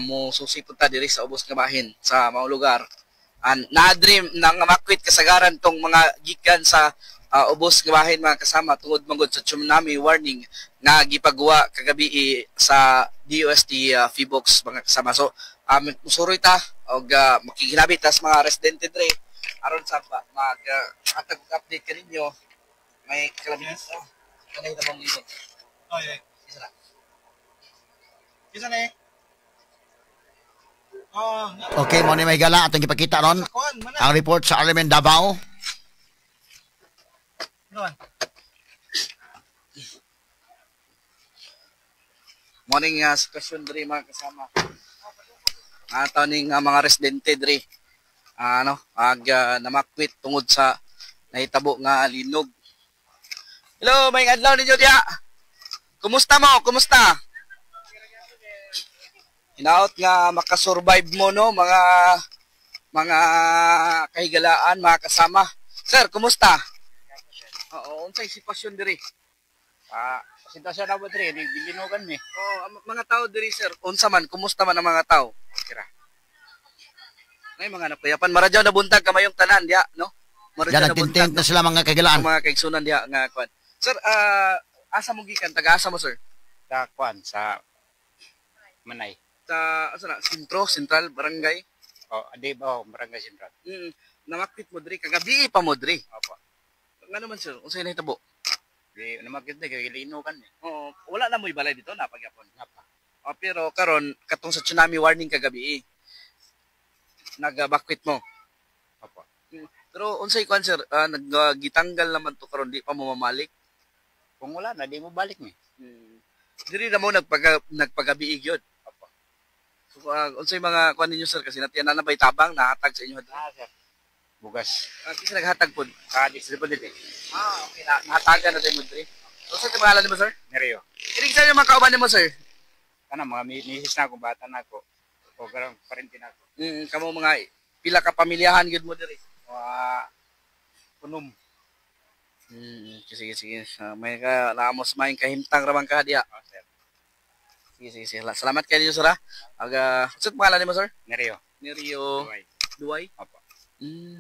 mo susipod ta diri sa ubos nga bahin sa mga lugar. Na-dream nang makwit kasagaran tong mga gikan sa ubos nga bahin mga kasama tungod manggod sa tsunami warning nga gipagawa kagabi sa DOST Feebox mga kasama. So musuroy ta og makiginabi tas mga residente dre aron sa mag update kaninyo may kalabis kanay ta bang linog. Isa na. Okay, mo ni mahigala atong gipakita ron ang report sa Armen Davao. Morning sitwasyon diri mga kasama. Ataw ning mga residente diri namakwit tungod sa nahitabo nga linog. Hello, may adlaw ninyo diha. Kumusta mo? Kumusta? Hinaot nga makasurvive mo no mga kahigalaan mga kasama. Sir, kumusta? Oo, unsay sitwasyon diri? Sitwasyon na ba diri, dilinogan mi. Mga tao diri sir, unsa man, kumusta man ang mga tao? Kira. May mga napayapan, maradyaw na buntag kamayong tanan diha, no? Yan, nagtintent na sila mga kagilaan. Mga kaigsunan diha nga kwan. Sir, asa mo gikan? Taga-asa mo sir? Sa kwan, sa Manay. Sa Sentral, Barangay? Barangay Sentral. Namakit mo diri, kagabi pa mo diri. Opo. Nga naman sir, unsay nahitabo? Di namakit na, kagilinogan mi. Oo, wala na mo'y balay dito, napagyapon. Pero karon katong sa tsunami warning kagabi nagabakwit mo. Opo. Pero unsay kwan sir, nagitanggal naman to karon di pa mo mamalik. Kung wala na, di mo balik mi. Diri na mo nagpagabi gyud. Opo. So unsay mga kwan ninyo sir kasi natiyan na bay tabang nahatag sa inyo. Sir. Bugas. Kasi naghatag pod. Distributed eh. Okay na nahatagan na tayo mo diri. So sa pangalan nimo sir? Nereo. Iring sa mga kauban nimo sir. Kana mga misis na akong bata na ako. O garang parente na ako. Kamo mga pila ka pamilyahan gyud mo diri. Punom. Sige. May ka naamos maing kahimtang ramang ka diha. Sir. Sige. Salamat kayo ninyo sir ha. Sa pangalan nimo sir? Nereo. Duway. Opo.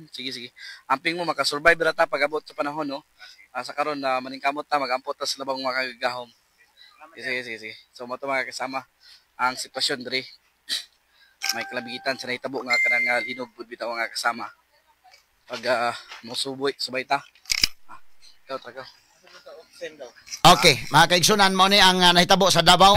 Sige. Amping mo makasurvive rata pag-abot sa panahon no. Sa karon na maningkamot ta magampot ta sa labang mga kagahom. Sige. So mo to mga kasama ang sitwasyon diri. May kalabigitan sa nahitabo nga kanang linog gud bitaw nga kasama. Pag mosuboy subay ta. Ikaw. Okay, mga kaigsunan mo ni ang nahitabo sa Davao.